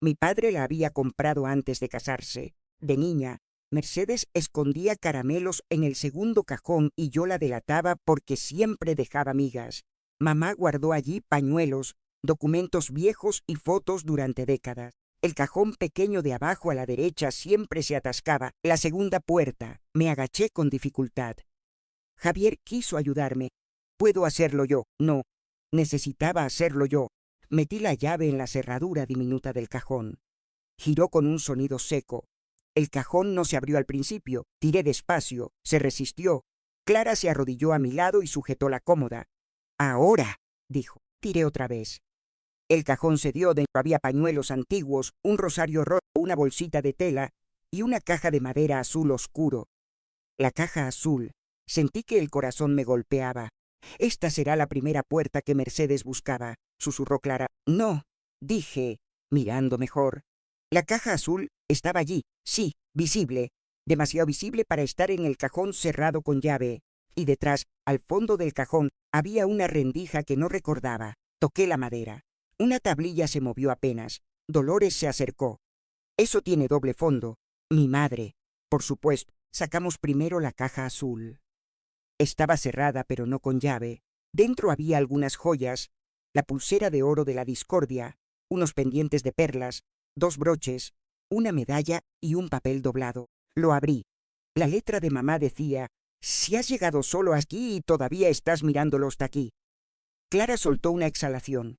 Mi padre la había comprado antes de casarse. De niña, Mercedes escondía caramelos en el segundo cajón y yo la delataba porque siempre dejaba migas. Mamá guardó allí pañuelos, documentos viejos y fotos durante décadas. El cajón pequeño de abajo a la derecha siempre se atascaba. La segunda puerta. Me agaché con dificultad. Javier quiso ayudarme. ¿Puedo hacerlo yo? No. Necesitaba hacerlo yo. Metí la llave en la cerradura diminuta del cajón. Giró con un sonido seco. El cajón no se abrió al principio. Tiré despacio. Se resistió. Clara se arrodilló a mi lado y sujetó la cómoda. «Ahora», dijo. Tiré otra vez. El cajón cedió. Dentro había pañuelos antiguos, un rosario rojo, una bolsita de tela y una caja de madera azul oscuro. La caja azul. Sentí que el corazón me golpeaba. «Esta será la primera puerta que Mercedes buscaba», susurró Clara. «No», dije, mirando mejor. La caja azul estaba allí, sí, visible, demasiado visible para estar en el cajón cerrado con llave. Y detrás, al fondo del cajón, había una rendija que no recordaba. Toqué la madera. Una tablilla se movió apenas. Dolores se acercó. «Eso tiene doble fondo». Mi madre. Por supuesto, sacamos primero la caja azul. Estaba cerrada, pero no con llave. Dentro había algunas joyas, la pulsera de oro de la discordia, unos pendientes de perlas, 2 broches, una medalla y un papel doblado. Lo abrí. La letra de mamá decía: «Si has llegado solo aquí y todavía estás mirándolo hasta aquí». Clara soltó una exhalación.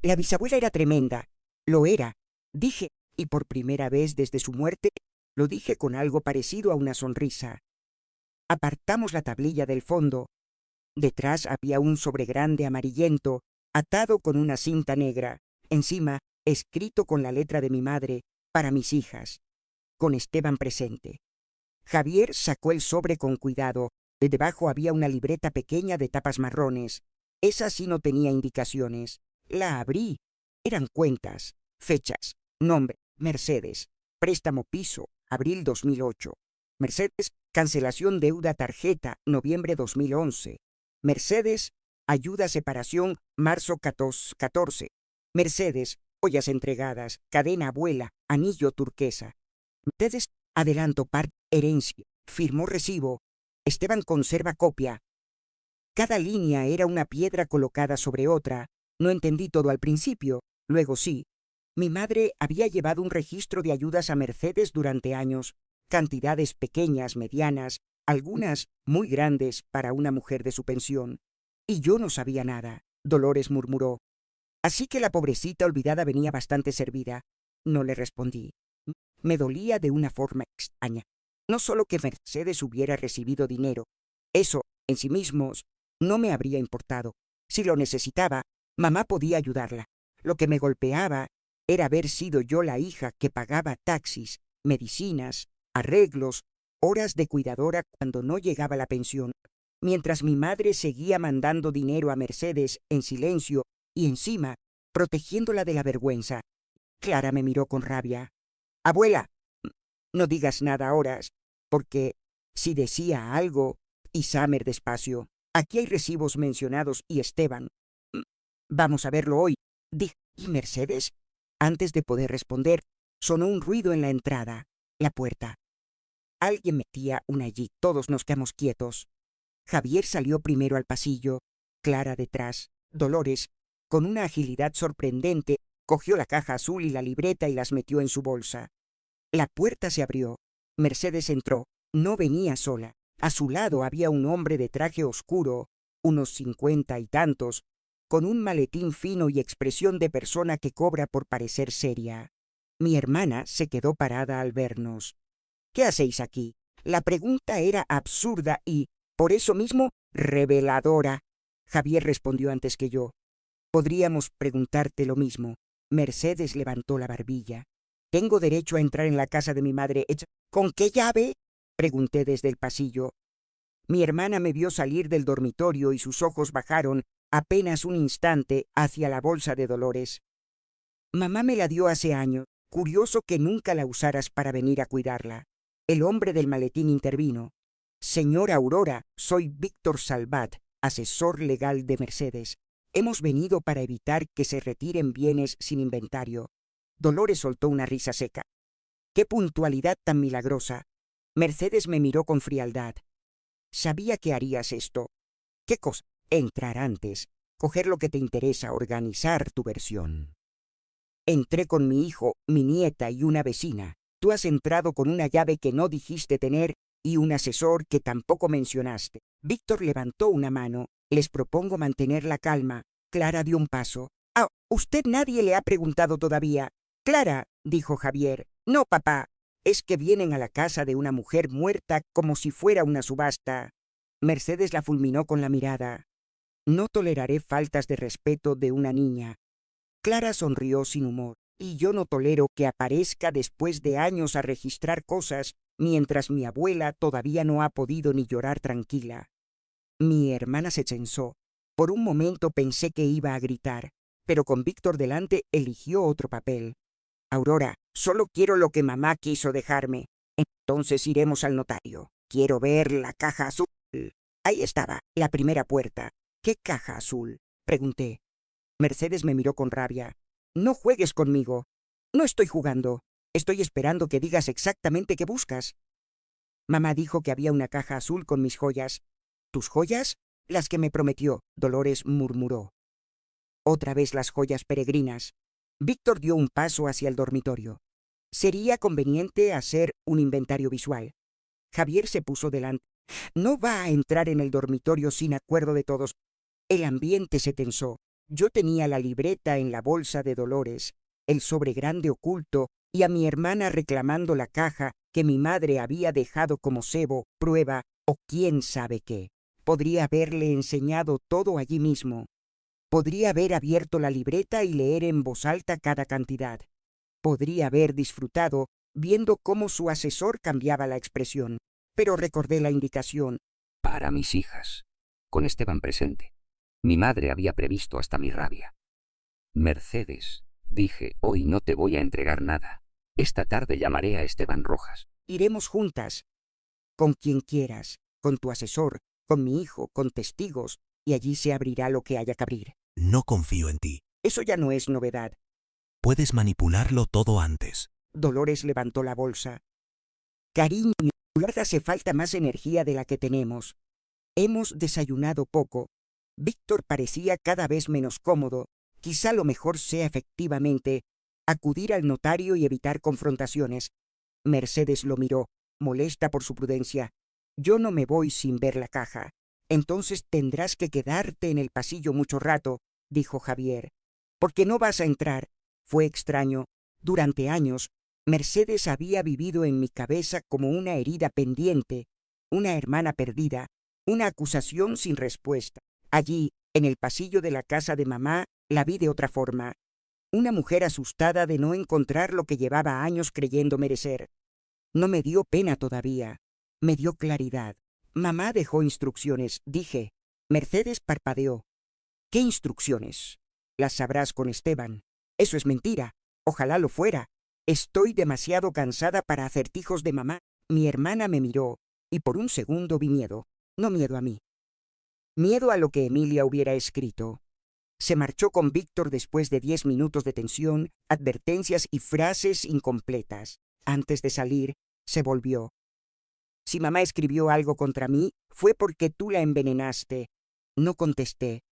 La bisabuela era tremenda. Lo era, dije, y por primera vez desde su muerte lo dije con algo parecido a una sonrisa. Apartamos la tablilla del fondo. Detrás había un sobregrande amarillento, atado con una cinta negra. Encima, escrito con la letra de mi madre, para mis hijas, con Esteban presente. Javier sacó el sobre con cuidado. De debajo había una libreta pequeña de tapas marrones. Esa sí no tenía indicaciones. La abrí. Eran cuentas, fechas, nombre, Mercedes, préstamo piso, abril 2008. Mercedes, cancelación deuda tarjeta, noviembre 2011. Mercedes, ayuda separación, marzo 14. Mercedes, joyas entregadas, cadena abuela, anillo turquesa. Mercedes, adelanto parte, herencia, firmó recibo. Esteban conserva copia. Cada línea era una piedra colocada sobre otra. No entendí todo al principio, luego sí. Mi madre había llevado un registro de ayudas a Mercedes durante años, cantidades pequeñas, medianas, algunas muy grandes para una mujer de su pensión. Y yo no sabía nada. Dolores murmuró. Así que la pobrecita olvidada venía bastante servida. No le respondí. Me dolía de una forma extraña. No solo que Mercedes hubiera recibido dinero. Eso, en sí mismos, no me habría importado. Si lo necesitaba, mamá podía ayudarla. Lo que me golpeaba era haber sido yo la hija que pagaba taxis, medicinas, arreglos, horas de cuidadora cuando no llegaba la pensión, mientras mi madre seguía mandando dinero a Mercedes en silencio y encima protegiéndola de la vergüenza. Clara me miró con rabia. Abuela, no digas nada ahora, porque si decía algo, y Summer despacio, aquí hay recibos mencionados y Esteban. Vamos a verlo hoy. ¿Y Mercedes? Antes de poder responder, sonó un ruido en la entrada, la puerta. Alguien metía una allí. Todos nos quedamos quietos. Javier salió primero al pasillo, Clara detrás. Dolores, con una agilidad sorprendente, cogió la caja azul y la libreta y las metió en su bolsa. La puerta se abrió. Mercedes entró. No venía sola. A su lado había un hombre de traje oscuro, unos 50 y tantos, con un maletín fino y expresión de persona que cobra por parecer seria. Mi hermana se quedó parada al vernos. ¿Qué hacéis aquí? La pregunta era absurda y, por eso mismo, reveladora. Javier respondió antes que yo. Podríamos preguntarte lo mismo. Mercedes levantó la barbilla. ¿Tengo derecho a entrar en la casa de mi madre hecha? ¿Con qué llave? Pregunté desde el pasillo. Mi hermana me vio salir del dormitorio y sus ojos bajaron apenas un instante hacia la bolsa de Dolores. Mamá me la dio hace años. Curioso que nunca la usaras para venir a cuidarla. El hombre del maletín intervino. Señora Aurora, soy Víctor Salvat, asesor legal de Mercedes. Hemos venido para evitar que se retiren bienes sin inventario. Dolores soltó una risa seca. ¡Qué puntualidad tan milagrosa! Mercedes me miró con frialdad. Sabía que harías esto. ¿Qué cosa? Entrar antes, coger lo que te interesa, organizar tu versión. Entré con mi hijo, mi nieta y una vecina. Tú has entrado con una llave que no dijiste tener y un asesor que tampoco mencionaste. Víctor levantó una mano. Les propongo mantener la calma. Clara dio un paso. Ah, usted nadie le ha preguntado todavía. Clara, dijo Javier. No, papá. Es que vienen a la casa de una mujer muerta como si fuera una subasta. Mercedes la fulminó con la mirada. No toleraré faltas de respeto de una niña. Clara sonrió sin humor. Y yo no tolero que aparezca después de años a registrar cosas mientras mi abuela todavía no ha podido ni llorar tranquila. Mi hermana se tensó. Por un momento pensé que iba a gritar, pero con Víctor delante eligió otro papel. Aurora, solo quiero lo que mamá quiso dejarme. Entonces iremos al notario. Quiero ver la caja azul. Ahí estaba, la primera puerta. ¿Qué caja azul? Pregunté. Mercedes me miró con rabia. No juegues conmigo. No estoy jugando. Estoy esperando que digas exactamente qué buscas. Mamá dijo que había una caja azul con mis joyas. ¿Tus joyas? Las que me prometió, Dolores murmuró. Otra vez las joyas peregrinas. Víctor dio un paso hacia el dormitorio. Sería conveniente hacer un inventario visual. Javier se puso delante. No va a entrar en el dormitorio sin acuerdo de todos. El ambiente se tensó. Yo tenía la libreta en la bolsa de Dolores, el sobre grande oculto, y a mi hermana reclamando la caja que mi madre había dejado como cebo, prueba o quién sabe qué. Podría haberle enseñado todo allí mismo. Podría haber abierto la libreta y leer en voz alta cada cantidad. Podría haber disfrutado viendo cómo su asesor cambiaba la expresión. Pero recordé la indicación. Para mis hijas, con Esteban presente. Mi madre había previsto hasta mi rabia. Mercedes, dije, hoy no te voy a entregar nada. Esta tarde llamaré a Esteban Rojas. Iremos juntas. Con quien quieras, con tu asesor, con mi hijo, con testigos, y allí se abrirá lo que haya que abrir. No confío en ti. Eso ya no es novedad. Puedes manipularlo todo antes. Dolores levantó la bolsa. Cariño, hace falta más energía de la que tenemos. Hemos desayunado poco. Víctor parecía cada vez menos cómodo. Quizá lo mejor sea efectivamente acudir al notario y evitar confrontaciones. Mercedes lo miró, molesta por su prudencia. Yo no me voy sin ver la caja. Entonces tendrás que quedarte en el pasillo mucho rato, dijo Javier. Porque no vas a entrar. Fue extraño. Durante años, Mercedes había vivido en mi cabeza como una herida pendiente, una hermana perdida, una acusación sin respuesta. Allí, en el pasillo de la casa de mamá, la vi de otra forma. Una mujer asustada de no encontrar lo que llevaba años creyendo merecer. No me dio pena todavía. Me dio claridad. Mamá dejó instrucciones, dije. Mercedes parpadeó. ¿Qué instrucciones? Las sabrás con Esteban. Eso es mentira. Ojalá lo fuera. Estoy demasiado cansada para acertijos de mamá. Mi hermana me miró, y por un segundo vi miedo. No miedo a mí. Miedo a lo que Emilia hubiera escrito. Se marchó con Víctor después de 10 minutos de tensión, advertencias y frases incompletas. Antes de salir, se volvió. Si mamá escribió algo contra mí, fue porque tú la envenenaste. No contesté.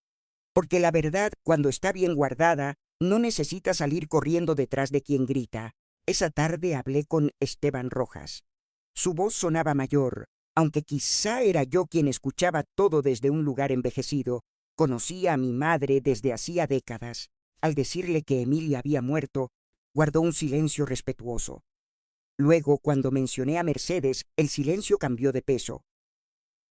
Porque la verdad, cuando está bien guardada, no necesita salir corriendo detrás de quien grita. Esa tarde hablé con Esteban Rojas. Su voz sonaba mayor, aunque quizá era yo quien escuchaba todo desde un lugar envejecido. Conocía a mi madre desde hacía décadas. Al decirle que Emilia había muerto, guardó un silencio respetuoso. Luego, cuando mencioné a Mercedes, el silencio cambió de peso.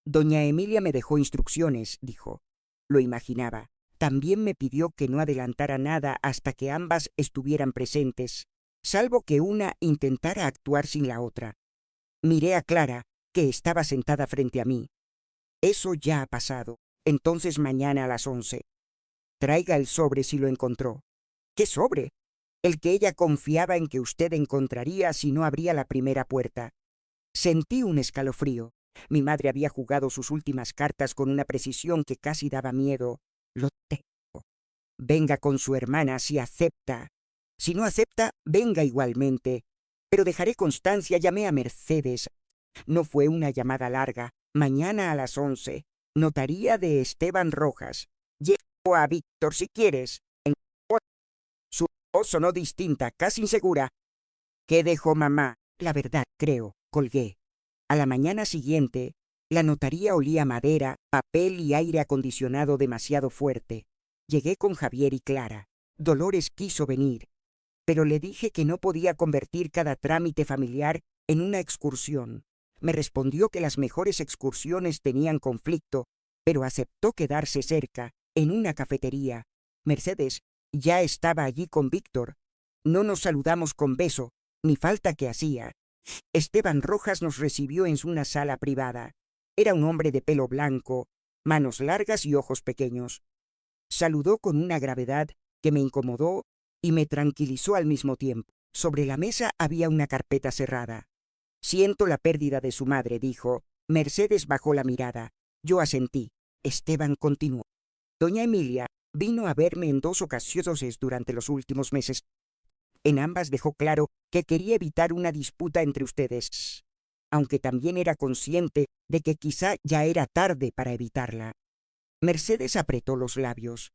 Doña Emilia me dejó instrucciones, dijo. Lo imaginaba. También me pidió que no adelantara nada hasta que ambas estuvieran presentes, salvo que una intentara actuar sin la otra. Miré a Clara, que estaba sentada frente a mí. Eso ya ha pasado. Entonces mañana a las 11. Traiga el sobre si lo encontró. ¿Qué sobre? El que ella confiaba en que usted encontraría si no abría la primera puerta. Sentí un escalofrío. Mi madre había jugado sus últimas cartas con una precisión que casi daba miedo. Lo tengo. Venga con su hermana si acepta. Si no acepta, venga igualmente. Pero dejaré constancia, llamé a Mercedes. No fue una llamada larga. Mañana a las 11. Notaría de Esteban Rojas. Llevo a Víctor si quieres. Su voz sonó distinta, casi insegura. ¿Qué dejó mamá? La verdad, creo. Colgué. A la mañana siguiente, la notaría olía a madera, papel y aire acondicionado demasiado fuerte. Llegué con Javier y Clara. Dolores quiso venir, pero le dije que no podía convertir cada trámite familiar en una excursión. Me respondió que las mejores excursiones tenían conflicto, pero aceptó quedarse cerca, en una cafetería. Mercedes ya estaba allí con Víctor. No nos saludamos con beso, ni falta que hacía. Esteban Rojas nos recibió en una sala privada. Era un hombre de pelo blanco, manos largas y ojos pequeños. Saludó con una gravedad que me incomodó y me tranquilizó al mismo tiempo. Sobre la mesa había una carpeta cerrada. Siento la pérdida de su madre, dijo. Mercedes bajó la mirada. Yo asentí. Esteban continuó. Doña Emilia vino a verme en 2 ocasiones durante los últimos meses. En ambas dejó claro que quería evitar una disputa entre ustedes, aunque también era consciente de que quizá ya era tarde para evitarla. Mercedes apretó los labios.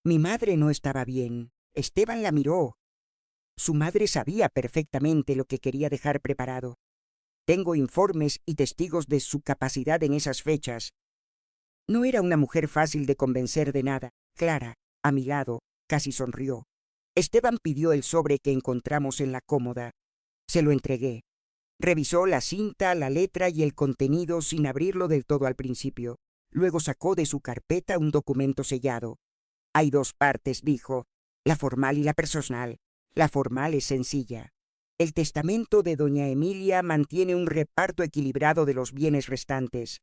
Mi madre no estaba bien. Esteban la miró. Su madre sabía perfectamente lo que quería dejar preparado. Tengo informes y testigos de su capacidad en esas fechas. No era una mujer fácil de convencer de nada. Clara, a mi lado, casi sonrió. Esteban pidió el sobre que encontramos en la cómoda. Se lo entregué. Revisó la cinta, la letra y el contenido sin abrirlo del todo al principio. Luego sacó de su carpeta un documento sellado. Hay 2 partes, dijo, la formal y la personal. La formal es sencilla. El testamento de doña Emilia mantiene un reparto equilibrado de los bienes restantes,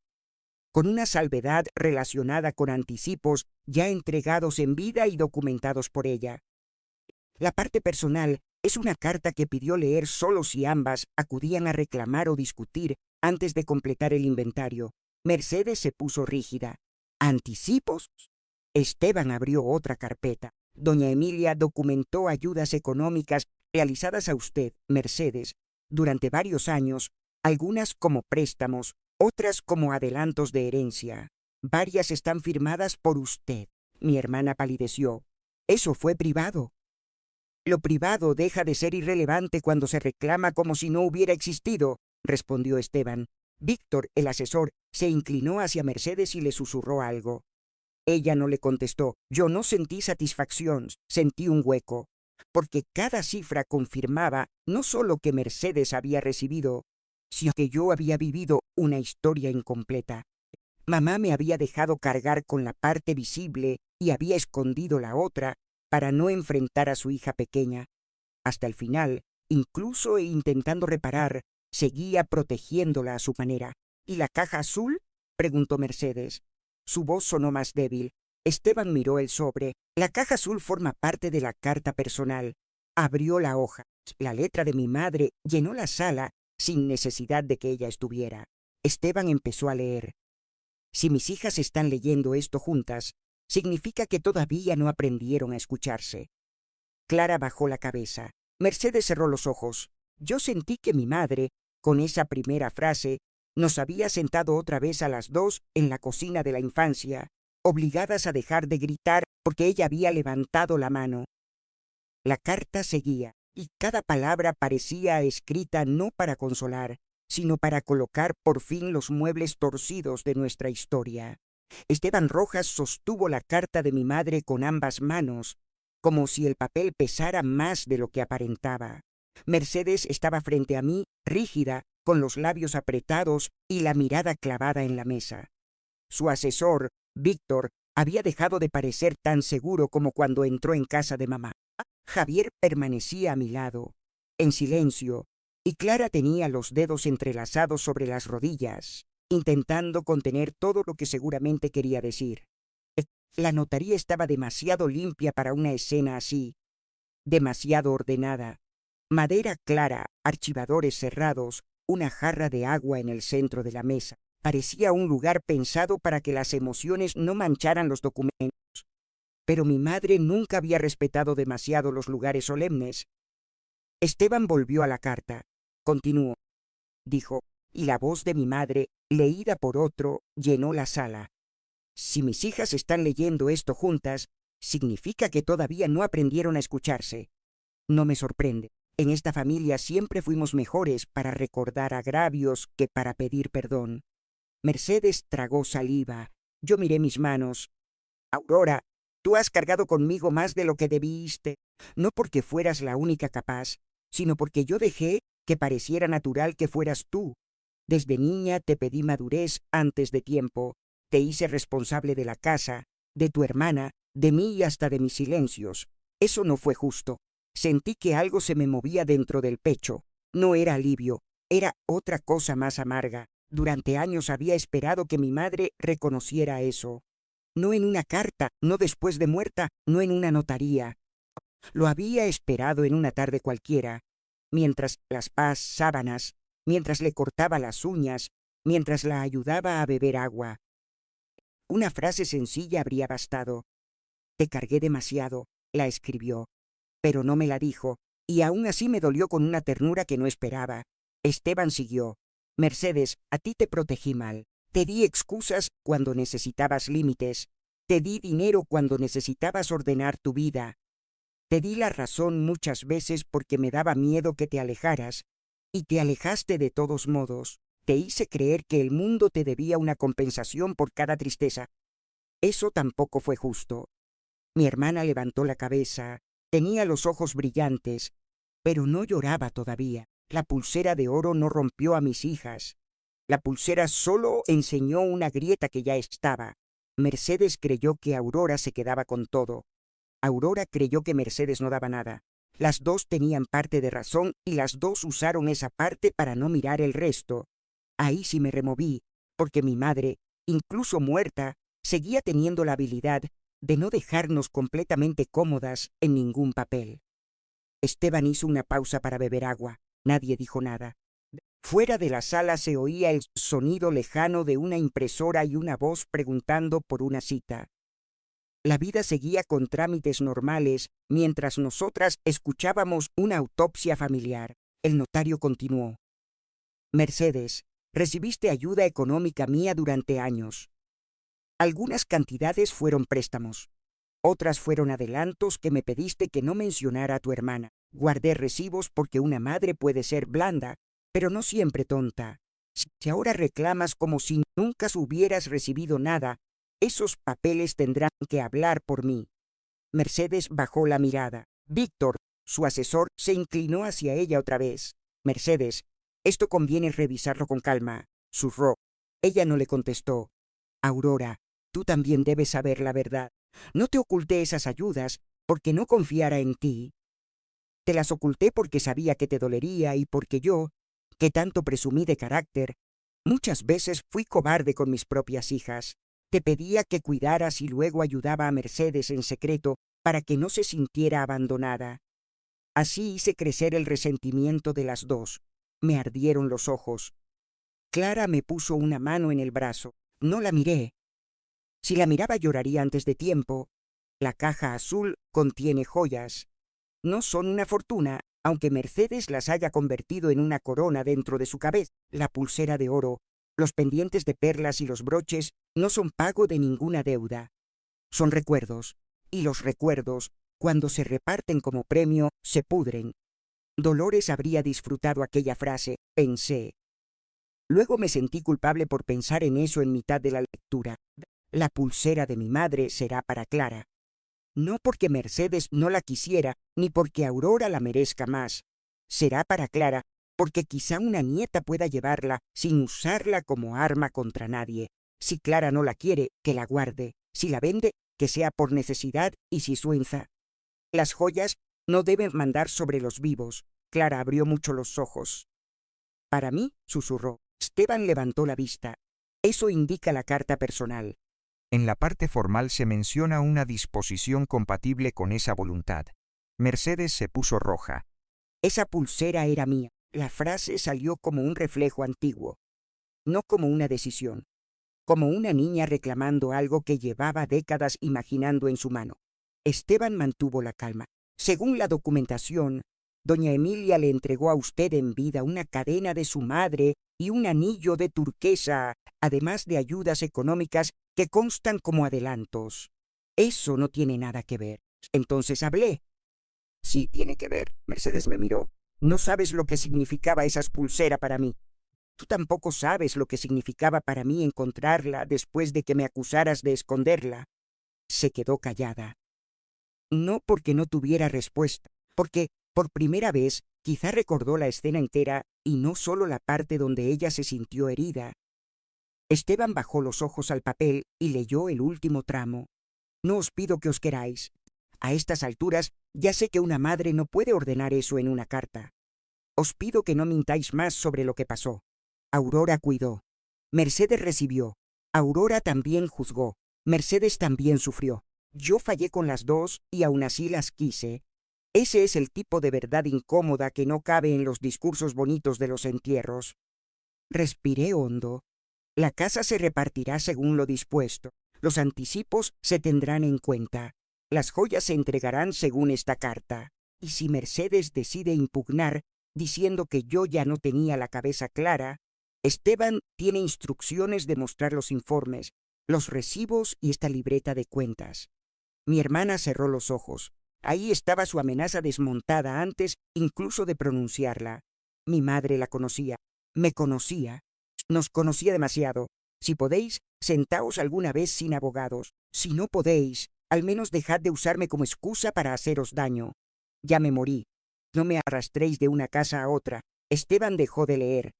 con una salvedad relacionada con anticipos ya entregados en vida y documentados por ella. La parte personal es una carta que pidió leer solo si ambas acudían a reclamar o discutir antes de completar el inventario. Mercedes se puso rígida. ¿Anticipos? Esteban abrió otra carpeta. Doña Emilia documentó ayudas económicas realizadas a usted, Mercedes, durante varios años, algunas como préstamos, otras como adelantos de herencia. Varias están firmadas por usted. Mi hermana palideció. Eso fue privado. Lo privado deja de ser irrelevante cuando se reclama como si no hubiera existido, respondió Esteban. Víctor, el asesor, se inclinó hacia Mercedes y le susurró algo. Ella no le contestó. Yo no sentí satisfacción, sentí un hueco, porque cada cifra confirmaba no solo que Mercedes había recibido, sino que yo había vivido una historia incompleta. Mamá me había dejado cargar con la parte visible y había escondido la otra para no enfrentar a su hija pequeña. Hasta el final, incluso intentando reparar, seguía protegiéndola a su manera. ¿Y la caja azul?, preguntó Mercedes. Su voz sonó más débil. Esteban miró el sobre. La caja azul forma parte de la carta personal. Abrió la hoja. La letra de mi madre llenó la sala sin necesidad de que ella estuviera. Esteban empezó a leer. Si mis hijas están leyendo esto juntas, significa que todavía no aprendieron a escucharse. Clara bajó la cabeza. Mercedes cerró los ojos. Yo sentí que mi madre, con esa primera frase, nos había sentado otra vez a las dos en la cocina de la infancia, obligadas a dejar de gritar porque ella había levantado la mano. La carta seguía, y cada palabra parecía escrita no para consolar, sino para colocar por fin los muebles torcidos de nuestra historia. Esteban Rojas sostuvo la carta de mi madre con ambas manos, como si el papel pesara más de lo que aparentaba. Mercedes estaba frente a mí, rígida, con los labios apretados y la mirada clavada en la mesa. Su asesor, Víctor, había dejado de parecer tan seguro como cuando entró en casa de mamá. Javier permanecía a mi lado, en silencio, y Clara tenía los dedos entrelazados sobre las rodillas, intentando contener todo lo que seguramente quería decir. La notaría estaba demasiado limpia para una escena así, demasiado ordenada. Madera clara, archivadores cerrados, una jarra de agua en el centro de la mesa. Parecía un lugar pensado para que las emociones no mancharan los documentos. Pero mi madre nunca había respetado demasiado los lugares solemnes. Esteban volvió a la carta. Continuó. Dijo, y la voz de mi madre, leída por otro, llenó la sala. Si mis hijas están leyendo esto juntas, significa que todavía no aprendieron a escucharse. No me sorprende. En esta familia siempre fuimos mejores para recordar agravios que para pedir perdón. Mercedes tragó saliva. Yo miré mis manos. Aurora, tú has cargado conmigo más de lo que debiste, no porque fueras la única capaz, sino porque yo dejé que pareciera natural que fueras tú. Desde niña te pedí madurez antes de tiempo, te hice responsable de la casa, de tu hermana, de mí y hasta de mis silencios. Eso no fue justo. Sentí que algo se me movía dentro del pecho. No era alivio, era otra cosa más amarga. Durante años había esperado que mi madre reconociera eso. No en una carta, no después de muerta, no en una notaría. Lo había esperado en una tarde cualquiera, mientras las sábanas, mientras le cortaba las uñas, mientras la ayudaba a beber agua. Una frase sencilla habría bastado. Te cargué demasiado, la escribió, pero no me la dijo, y aún así me dolió con una ternura que no esperaba. Esteban siguió. Mercedes, a ti te protegí mal. Te di excusas cuando necesitabas límites. Te di dinero cuando necesitabas ordenar tu vida. Te di la razón muchas veces porque me daba miedo que te alejaras, y te alejaste de todos modos. Te hice creer que el mundo te debía una compensación por cada tristeza. Eso tampoco fue justo. Mi hermana levantó la cabeza, tenía los ojos brillantes, pero no lloraba todavía. La pulsera de oro no rompió a mis hijas. La pulsera solo enseñó una grieta que ya estaba. Mercedes creyó que Aurora se quedaba con todo. Aurora creyó que Mercedes no daba nada. Las dos tenían parte de razón y las dos usaron esa parte para no mirar el resto. Ahí sí me removí, porque mi madre, incluso muerta, seguía teniendo la habilidad de no dejarnos completamente cómodas en ningún papel. Esteban hizo una pausa para beber agua. Nadie dijo nada. Fuera de la sala se oía el sonido lejano de una impresora y una voz preguntando por una cita. La vida seguía con trámites normales mientras nosotras escuchábamos una autopsia familiar. El notario continuó. Mercedes, recibiste ayuda económica mía durante años. Algunas cantidades fueron préstamos. Otras fueron adelantos que me pediste que no mencionara a tu hermana. Guardé recibos porque una madre puede ser blanda, pero no siempre tonta. Si ahora reclamas como si nunca hubieras recibido nada, esos papeles tendrán que hablar por mí. Mercedes bajó la mirada. Víctor, su asesor, se inclinó hacia ella otra vez. Mercedes, esto conviene revisarlo con calma, susurró. Ella no le contestó. Aurora, tú también debes saber la verdad. No te oculté esas ayudas porque no confiara en ti. Te las oculté porque sabía que te dolería y porque yo, que tanto presumí de carácter, muchas veces fui cobarde con mis propias hijas. Te pedía que cuidaras y luego ayudaba a Mercedes en secreto para que no se sintiera abandonada. Así hice crecer el resentimiento de las dos. Me ardieron los ojos. Clara me puso una mano en el brazo. No la miré. Si la miraba lloraría antes de tiempo. La caja azul contiene joyas. No son una fortuna, aunque Mercedes las haya convertido en una corona dentro de su cabeza. La pulsera de oro, los pendientes de perlas y los broches no son pago de ninguna deuda. Son recuerdos, y los recuerdos, cuando se reparten como premio, se pudren. Dolores habría disfrutado aquella frase, pensé. Luego me sentí culpable por pensar en eso en mitad de la lectura. La pulsera de mi madre será para Clara. No porque Mercedes no la quisiera, ni porque Aurora la merezca más. Será para Clara, porque quizá una nieta pueda llevarla sin usarla como arma contra nadie. Si Clara no la quiere, que la guarde. Si la vende, que sea por necesidad y si suenza. Las joyas no deben mandar sobre los vivos. Clara abrió mucho los ojos. Para mí, susurró. Esteban levantó la vista. Eso indica la carta personal. En la parte formal se menciona una disposición compatible con esa voluntad. Mercedes se puso roja. Esa pulsera era mía. La frase salió como un reflejo antiguo, no como una decisión, como una niña reclamando algo que llevaba décadas imaginando en su mano. Esteban mantuvo la calma. Según la documentación, doña Emilia le entregó a usted en vida una cadena de su madre y un anillo de turquesa, además de ayudas económicas que constan como adelantos. Eso no tiene nada que ver. Entonces hablé. Sí tiene que ver. Mercedes me miró. No sabes lo que significaba esa pulsera para mí. Tú tampoco sabes lo que significaba para mí encontrarla después de que me acusaras de esconderla. Se quedó callada. No porque no tuviera respuesta, porque por primera vez quizá recordó la escena entera y no solo la parte donde ella se sintió herida. Esteban bajó los ojos al papel y leyó el último tramo. No os pido que os queráis. A estas alturas ya sé que una madre no puede ordenar eso en una carta. Os pido que no mintáis más sobre lo que pasó. Aurora cuidó. Mercedes recibió. Aurora también juzgó. Mercedes también sufrió. Yo fallé con las dos y aún así las quise. Ese es el tipo de verdad incómoda que no cabe en los discursos bonitos de los entierros. Respiré hondo. La casa se repartirá según lo dispuesto. Los anticipos se tendrán en cuenta. Las joyas se entregarán según esta carta. Y si Mercedes decide impugnar, diciendo que yo ya no tenía la cabeza clara, Esteban tiene instrucciones de mostrar los informes, los recibos y esta libreta de cuentas. Mi hermana cerró los ojos. Ahí estaba su amenaza desmontada antes incluso de pronunciarla. Mi madre la conocía, me conocía, nos conocía demasiado. Si podéis, sentaos alguna vez sin abogados. Si no podéis, al menos dejad de usarme como excusa para haceros daño. Ya me morí. No me arrastréis de una casa a otra. Esteban dejó de leer.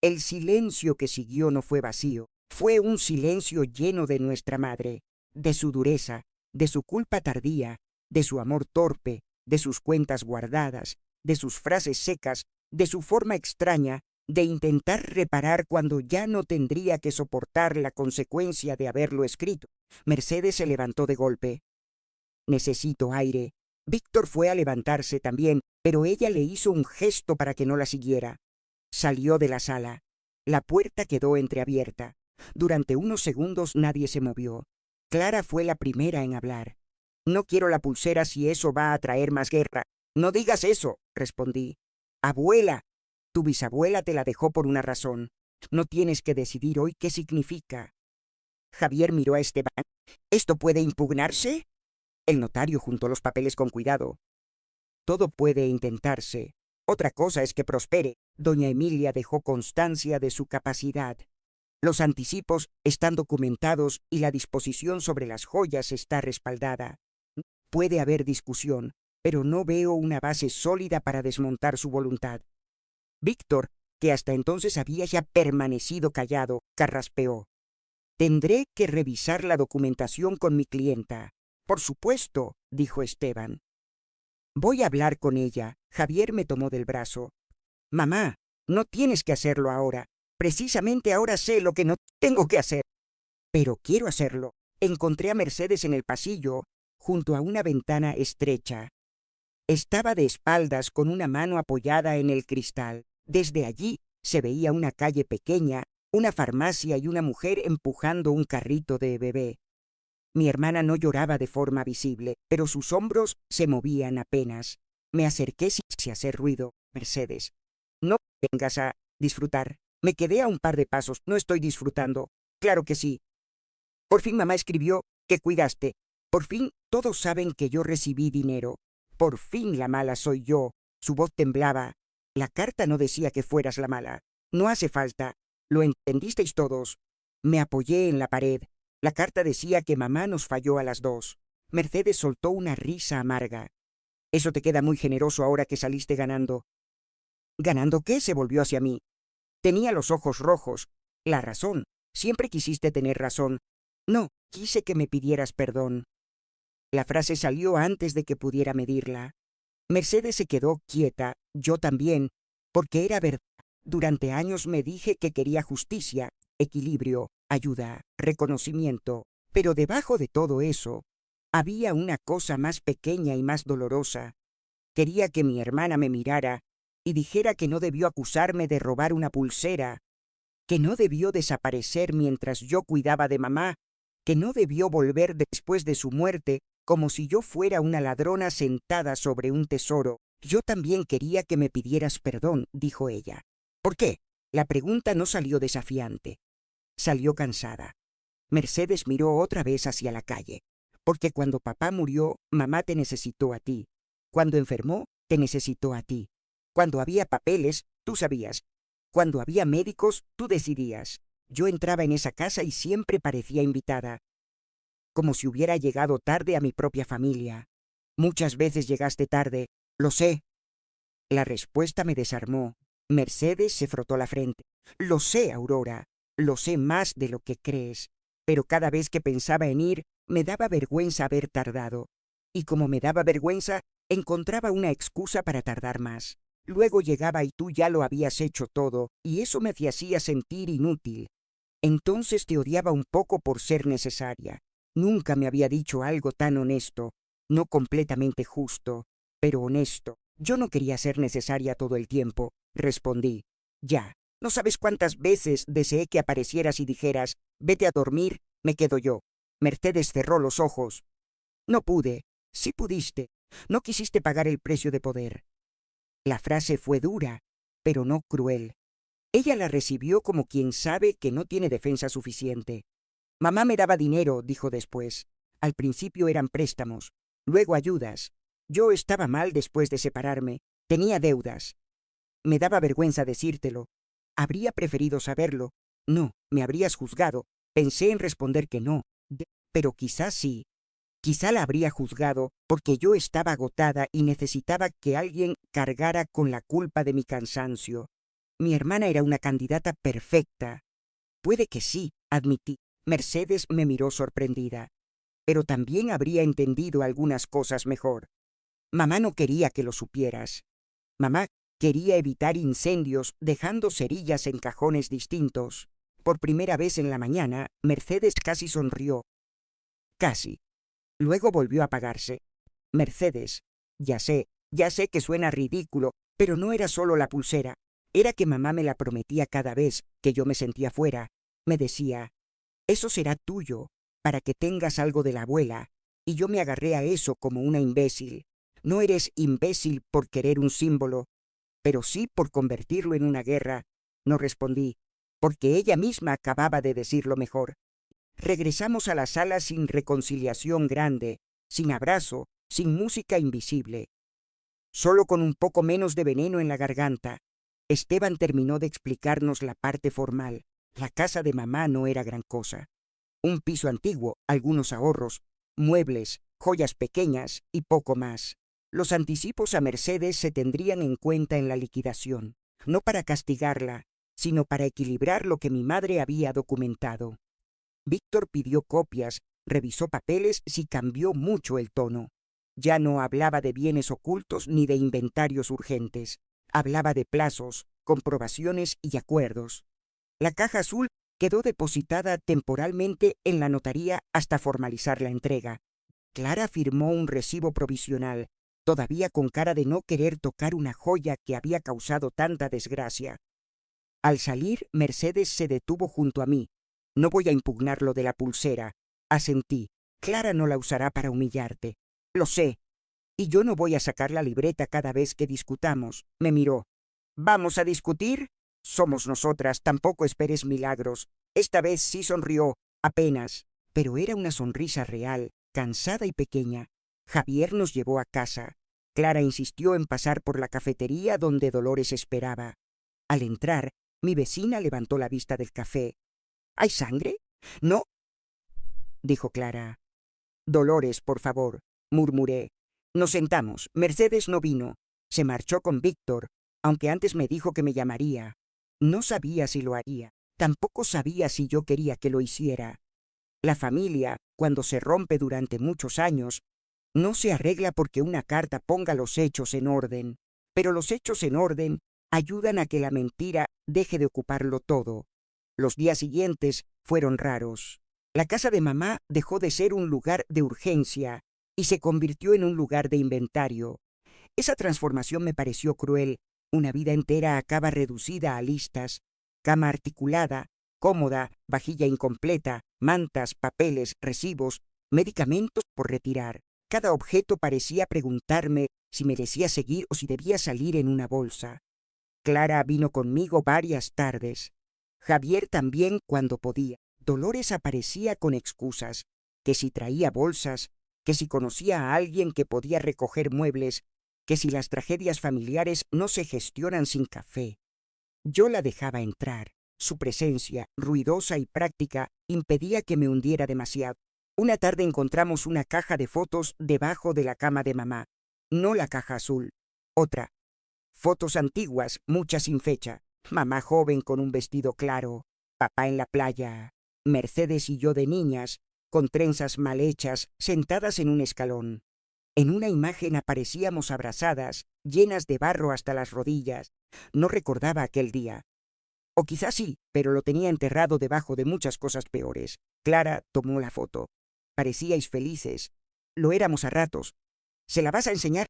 El silencio que siguió no fue vacío. Fue un silencio lleno de nuestra madre, de su dureza, de su culpa tardía, de su amor torpe, de sus cuentas guardadas, de sus frases secas, de su forma extraña de intentar reparar cuando ya no tendría que soportar la consecuencia de haberlo escrito. Mercedes se levantó de golpe. Necesito aire. Víctor fue a levantarse también, pero ella le hizo un gesto para que no la siguiera. Salió de la sala. La puerta quedó entreabierta. Durante unos segundos nadie se movió. Clara fue la primera en hablar. No quiero la pulsera si eso va a traer más guerra. No digas eso, respondí. Abuela, tu bisabuela te la dejó por una razón. No tienes que decidir hoy qué significa. Javier miró a Esteban. ¿Esto puede impugnarse? El notario juntó los papeles con cuidado. Todo puede intentarse. Otra cosa es que prospere. Doña Emilia dejó constancia de su capacidad. Los anticipos están documentados y la disposición sobre las joyas está respaldada. Puede haber discusión, pero no veo una base sólida para desmontar su voluntad. Víctor, que hasta entonces había ya permanecido callado, carraspeó. Tendré que revisar la documentación con mi clienta. Por supuesto, dijo Esteban. Voy a hablar con ella. Javier me tomó del brazo. Mamá, no tienes que hacerlo ahora. Precisamente ahora sé lo que no tengo que hacer. Pero quiero hacerlo. Encontré a Mercedes en el pasillo, junto a una ventana estrecha. Estaba de espaldas con una mano apoyada en el cristal. Desde allí se veía una calle pequeña, una farmacia y una mujer empujando un carrito de bebé. Mi hermana no lloraba de forma visible, pero sus hombros se movían apenas. Me acerqué sin hacer ruido. Mercedes, no vengas a disfrutar. Me quedé a un par de pasos. No estoy disfrutando. Claro que sí. Por fin mamá escribió que cuidaste. Por fin todos saben que yo recibí dinero. Por fin la mala soy yo. Su voz temblaba. La carta no decía que fueras la mala. No hace falta. Lo entendisteis todos. Me apoyé en la pared. La carta decía que mamá nos falló a las dos. Mercedes soltó una risa amarga. Eso te queda muy generoso ahora que saliste ganando. ¿Ganando qué? Se volvió hacia mí. Tenía los ojos rojos. La razón. Siempre quisiste tener razón. No, quise que me pidieras perdón. La frase salió antes de que pudiera medirla. Mercedes se quedó quieta, yo también, porque era verdad. Durante años me dije que quería justicia, equilibrio, ayuda, reconocimiento. Pero debajo de todo eso, había una cosa más pequeña y más dolorosa. Quería que mi hermana me mirara y dijera que no debió acusarme de robar una pulsera, que no debió desaparecer mientras yo cuidaba de mamá, que no debió volver después de su muerte como si yo fuera una ladrona sentada sobre un tesoro. Yo también quería que me pidieras perdón, dijo ella. ¿Por qué? La pregunta no salió desafiante. Salió cansada. Mercedes miró otra vez hacia la calle. Porque cuando papá murió, mamá te necesitó a ti. Cuando enfermó, te necesitó a ti. Cuando había papeles, tú sabías. Cuando había médicos, tú decidías. Yo entraba en esa casa y siempre parecía invitada. Como si hubiera llegado tarde a mi propia familia. Muchas veces llegaste tarde, lo sé. La respuesta me desarmó. Mercedes se frotó la frente. Lo sé, Aurora, lo sé más de lo que crees. Pero cada vez que pensaba en ir, me daba vergüenza haber tardado. Y como me daba vergüenza, encontraba una excusa para tardar más. Luego llegaba y tú ya lo habías hecho todo, y eso me hacía sentir inútil. Entonces te odiaba un poco por ser necesaria. Nunca me había dicho algo tan honesto, no completamente justo, pero honesto. Yo no quería ser necesaria todo el tiempo, respondí. Ya, no sabes cuántas veces deseé que aparecieras y dijeras, vete a dormir, me quedo yo. Mercedes cerró los ojos. No pude. Sí pudiste. No quisiste pagar el precio de poder. La frase fue dura, pero no cruel. Ella la recibió como quien sabe que no tiene defensa suficiente. Mamá me daba dinero, dijo después. Al principio eran préstamos, luego ayudas. Yo estaba mal después de separarme. Tenía deudas. Me daba vergüenza decírtelo. Habría preferido saberlo. No, me habrías juzgado. Pensé en responder que no, pero quizás sí. Quizá la habría juzgado porque yo estaba agotada y necesitaba que alguien cargara con la culpa de mi cansancio. Mi hermana era una candidata perfecta. Puede que sí, admití. Mercedes me miró sorprendida. Pero también habría entendido algunas cosas mejor. Mamá no quería que lo supieras. Mamá quería evitar incendios dejando cerillas en cajones distintos. Por primera vez en la mañana, Mercedes casi sonrió. Casi. Luego volvió a apagarse. Mercedes, ya sé que suena ridículo, pero no era solo la pulsera. Era que mamá me la prometía cada vez que yo me sentía fuera. Me decía, eso será tuyo. para que tengas algo de la abuela, y yo me agarré a eso como una imbécil. No eres imbécil por querer un símbolo, pero sí por convertirlo en una guerra. No respondí, porque ella misma acababa de decirlo mejor. Regresamos a la sala sin reconciliación grande, sin abrazo, sin música invisible. Solo con un poco menos de veneno en la garganta. Esteban terminó de explicarnos la parte formal. La casa de mamá no era gran cosa. Un piso antiguo, algunos ahorros, muebles, joyas pequeñas y poco más. Los anticipos a Mercedes se tendrían en cuenta en la liquidación, no para castigarla, sino para equilibrar lo que mi madre había documentado. Víctor pidió copias, revisó papeles y cambió mucho el tono. Ya no hablaba de bienes ocultos ni de inventarios urgentes. Hablaba de plazos, comprobaciones y acuerdos. La caja azul quedó depositada temporalmente en la notaría hasta formalizar la entrega. Clara firmó un recibo provisional, todavía con cara de no querer tocar una joya que había causado tanta desgracia. Al salir, Mercedes se detuvo junto a mí. No voy a impugnar lo de la pulsera, asentí. Clara no la usará para humillarte. Lo sé. Y yo no voy a sacar la libreta cada vez que discutamos. Me miró. ¿Vamos a discutir? Somos nosotras, tampoco esperes milagros. Esta vez sí sonrió, apenas, pero era una sonrisa real, cansada y pequeña. Javier nos llevó a casa. Clara insistió en pasar por la cafetería donde Dolores esperaba. Al entrar, mi vecina levantó la vista del café. ¿Hay sangre? No, dijo Clara. Dolores, por favor, murmuré. Nos sentamos. Mercedes no vino. Se marchó con Víctor, aunque antes me dijo que me llamaría. No sabía si lo haría. Tampoco sabía si yo quería que lo hiciera. La familia, cuando se rompe durante muchos años, no se arregla porque una carta ponga los hechos en orden. Pero los hechos en orden ayudan a que la mentira deje de ocuparlo todo. Los días siguientes fueron raros. La casa de mamá dejó de ser un lugar de urgencia y se convirtió en un lugar de inventario. Esa transformación me pareció cruel. Una vida entera acaba reducida a listas. Cama articulada, cómoda, vajilla incompleta, mantas, papeles, recibos, medicamentos por retirar. Cada objeto parecía preguntarme si merecía seguir o si debía salir en una bolsa. Clara vino conmigo varias tardes. Javier también cuando podía. Dolores aparecía con excusas, que si traía bolsas, que si conocía a alguien que podía recoger muebles, que si las tragedias familiares no se gestionan sin café. Yo la dejaba entrar. Su presencia, ruidosa y práctica, impedía que me hundiera demasiado. Una tarde encontramos una caja de fotos debajo de la cama de mamá. No la caja azul, otra. Fotos antiguas, muchas sin fecha. Mamá joven con un vestido claro, papá en la playa, Mercedes y yo de niñas, con trenzas mal hechas, sentadas en un escalón. En una imagen aparecíamos abrazadas, llenas de barro hasta las rodillas. No recordaba aquel día. O quizás sí, pero lo tenía enterrado debajo de muchas cosas peores. Clara tomó la foto. Parecíais felices. Lo éramos a ratos. ¿Se la vas a enseñar?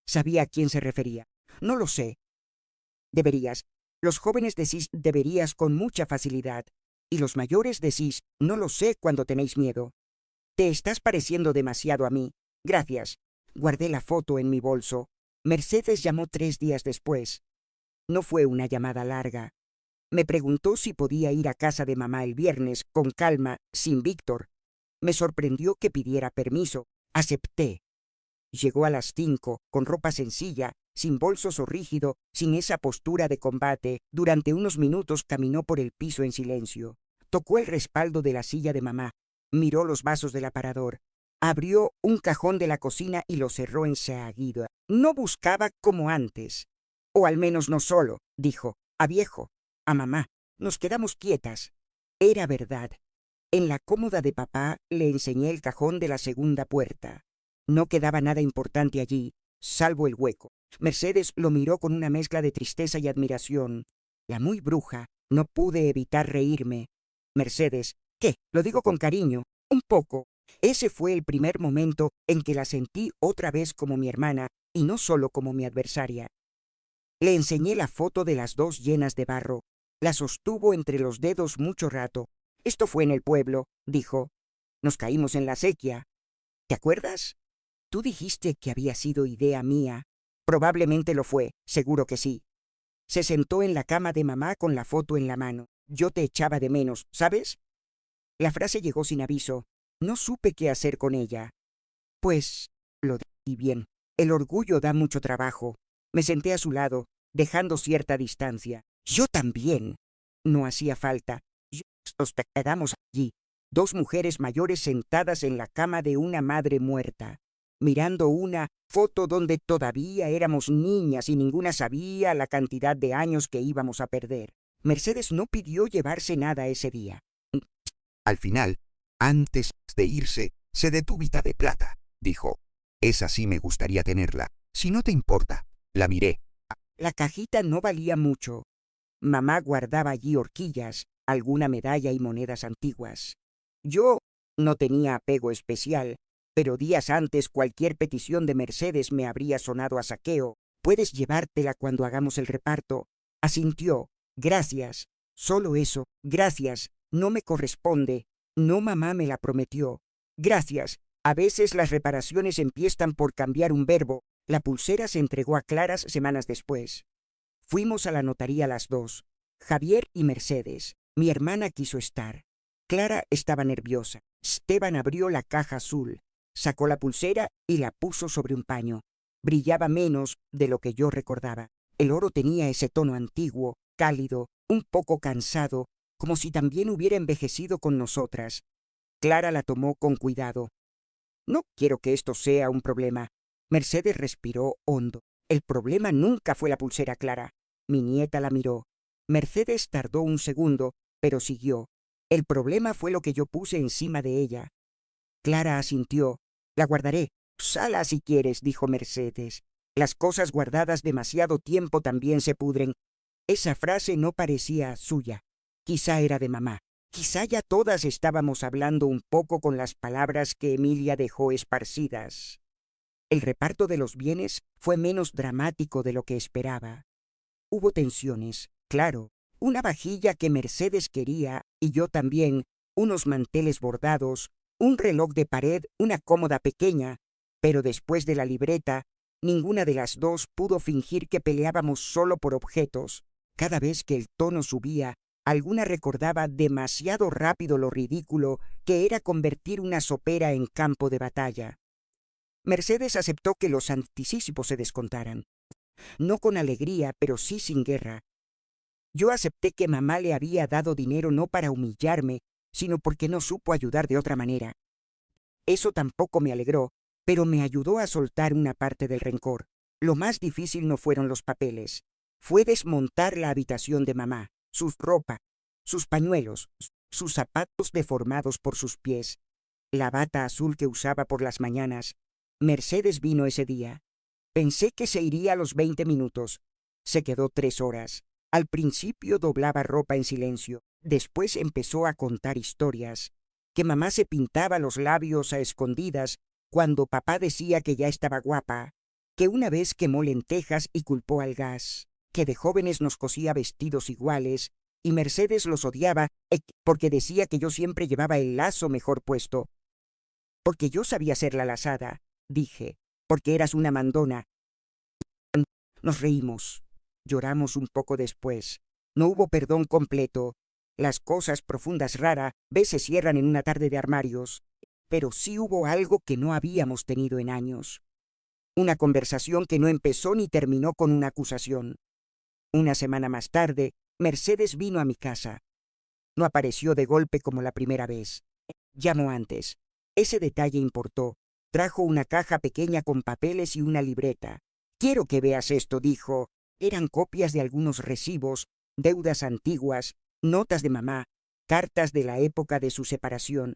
Sabía a quién se refería. No lo sé. Deberías. Los jóvenes decís deberías con mucha facilidad. Y los mayores decís no lo sé cuando tenéis miedo. Te estás pareciendo demasiado a mí. Gracias. Guardé la foto en mi bolso. Mercedes llamó 3 días después. No fue una llamada larga. Me preguntó si podía ir a casa de mamá el viernes, con calma, sin Víctor. Me sorprendió que pidiera permiso. Acepté. Llegó a las 5, con ropa sencilla, sin bolsos o rígido, sin esa postura de combate. Durante unos minutos caminó por el piso en silencio. Tocó el respaldo de la silla de mamá. Miró los vasos del aparador. Abrió un cajón de la cocina y lo cerró enseguida. No buscaba como antes. O al menos no solo, dijo, a viejo, a mamá. Nos quedamos quietas. Era verdad. En la cómoda de papá le enseñé el cajón de la segunda puerta. No quedaba nada importante allí, salvo el hueco. Mercedes lo miró con una mezcla de tristeza y admiración. La muy bruja. No pude evitar reírme. Mercedes, ¿qué? Lo digo con cariño. Un poco. Ese fue el primer momento en que la sentí otra vez como mi hermana y no solo como mi adversaria. Le enseñé la foto de las dos llenas de barro. La sostuvo entre los dedos mucho rato. Esto fue en el pueblo, dijo. Nos caímos en la acequia. ¿Te acuerdas? Tú dijiste que había sido idea mía. Probablemente lo fue, seguro que sí. Se sentó en la cama de mamá con la foto en la mano. Yo te echaba de menos, ¿sabes? La frase llegó sin aviso. No supe qué hacer con ella. Pues lo di bien. El orgullo da mucho trabajo. Me senté a su lado, dejando cierta distancia. Yo también. No hacía falta. Nos quedamos allí, dos mujeres mayores sentadas en la cama de una madre muerta, mirando una foto donde todavía éramos niñas y ninguna sabía la cantidad de años que íbamos a perder. Mercedes no pidió llevarse nada ese día. Al final, antes de irse, se detuvita de plata, dijo. Esa sí me gustaría tenerla. Si no te importa. La miré. La cajita no valía mucho. Mamá guardaba allí horquillas, alguna medalla y monedas antiguas. Yo no tenía apego especial, pero días antes cualquier petición de Mercedes me habría sonado a saqueo. Puedes llevártela cuando hagamos el reparto. Asintió. Gracias. Solo eso. Gracias. No me corresponde. No, mamá me la prometió. Gracias. A veces las reparaciones empiezan por cambiar un verbo. La pulsera se entregó a Claras semanas después. Fuimos a la notaría las dos, Javier y Mercedes. Mi hermana quiso estar. Clara estaba nerviosa. Esteban abrió la caja azul, sacó la pulsera y la puso sobre un paño. Brillaba menos de lo que yo recordaba. El oro tenía ese tono antiguo, cálido, un poco cansado, como si también hubiera envejecido con nosotras. Clara la tomó con cuidado. No quiero que esto sea un problema. Mercedes respiró hondo. El problema nunca fue la pulsera, Clara. Mi nieta la miró. Mercedes tardó un segundo, pero siguió. El problema fue lo que yo puse encima de ella. Clara asintió. La guardaré. Sala si quieres, dijo Mercedes. Las cosas guardadas demasiado tiempo también se pudren. Esa frase no parecía suya. Quizá era de mamá. Quizá ya todas estábamos hablando un poco con las palabras que Emilia dejó esparcidas. El reparto de los bienes fue menos dramático de lo que esperaba. Hubo tensiones, claro, una vajilla que Mercedes quería y yo también, unos manteles bordados, un reloj de pared, una cómoda pequeña, pero después de la libreta, ninguna de las dos pudo fingir que peleábamos solo por objetos. Cada vez que el tono subía, alguna recordaba demasiado rápido lo ridículo que era convertir una sopera en campo de batalla. Mercedes aceptó que los anticipos se descontaran. No con alegría, pero sí sin guerra. Yo acepté que mamá le había dado dinero no para humillarme, sino porque no supo ayudar de otra manera. Eso tampoco me alegró, pero me ayudó a soltar una parte del rencor. Lo más difícil no fueron los papeles. Fue desmontar la habitación de mamá, su ropa, sus pañuelos, sus zapatos deformados por sus pies, la bata azul que usaba por las mañanas. Mercedes vino ese día. Pensé que se iría a los 20 minutos. Se quedó 3 horas. Al principio doblaba ropa en silencio. Después empezó a contar historias. Que mamá se pintaba los labios a escondidas cuando papá decía que ya estaba guapa. Que una vez quemó lentejas y culpó al gas. Que de jóvenes nos cosía vestidos iguales y Mercedes los odiaba porque decía que yo siempre llevaba el lazo mejor puesto. Porque yo sabía ser la lazada, dije, porque eras una mandona. Nos reímos. Lloramos un poco después. No hubo perdón completo. Las cosas profundas rara vez se cierran en una tarde de armarios. Pero sí hubo algo que no habíamos tenido en años. Una conversación que no empezó ni terminó con una acusación. Una semana más tarde, Mercedes vino a mi casa. No apareció de golpe como la primera vez. Llamó antes. Ese detalle importó. Trajo una caja pequeña con papeles y una libreta. Quiero que veas esto, dijo. Eran copias de algunos recibos, deudas antiguas, notas de mamá, cartas de la época de su separación.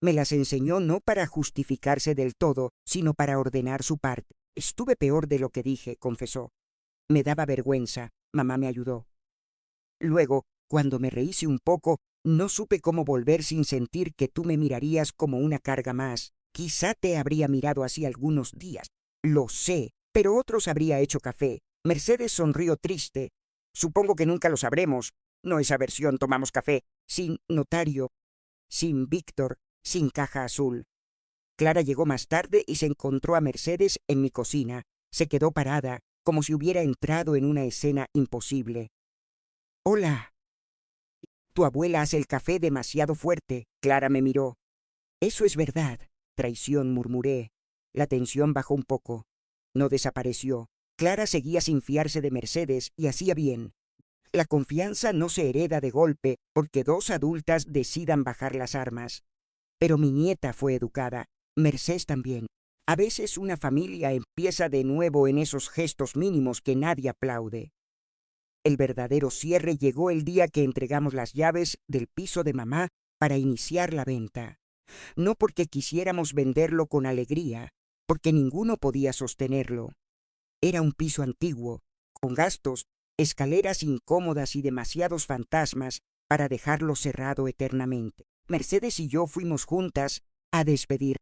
Me las enseñó no para justificarse del todo, sino para ordenar su parte. Estuve peor de lo que dije, confesó. Me daba vergüenza. Mamá me ayudó. Luego, cuando me rehice un poco, no supe cómo volver sin sentir que tú me mirarías como una carga más. Quizá te habría mirado así algunos días. Lo sé, pero otros habría hecho café. Mercedes sonrió triste. Supongo que nunca lo sabremos. No esa versión tomamos café. Sin notario. Sin Víctor. sin caja azul. Clara llegó más tarde y se encontró a Mercedes en mi cocina. Se quedó parada, como si hubiera entrado en una escena imposible. «Hola». «Tu abuela hace el café demasiado fuerte». Clara me miró. «Eso es verdad». «Traición», murmuré. La tensión bajó un poco. No desapareció. Clara seguía sin fiarse de Mercedes y hacía bien. La confianza no se hereda de golpe porque dos adultas decidan bajar las armas. Pero mi nieta fue educada. Mercedes también. A veces una familia empieza de nuevo en esos gestos mínimos que nadie aplaude. El verdadero cierre llegó el día que entregamos las llaves del piso de mamá para iniciar la venta. No porque quisiéramos venderlo con alegría, porque ninguno podía sostenerlo. Era un piso antiguo, con gastos, escaleras incómodas y demasiados fantasmas para dejarlo cerrado eternamente. Mercedes y yo fuimos juntas a despedir.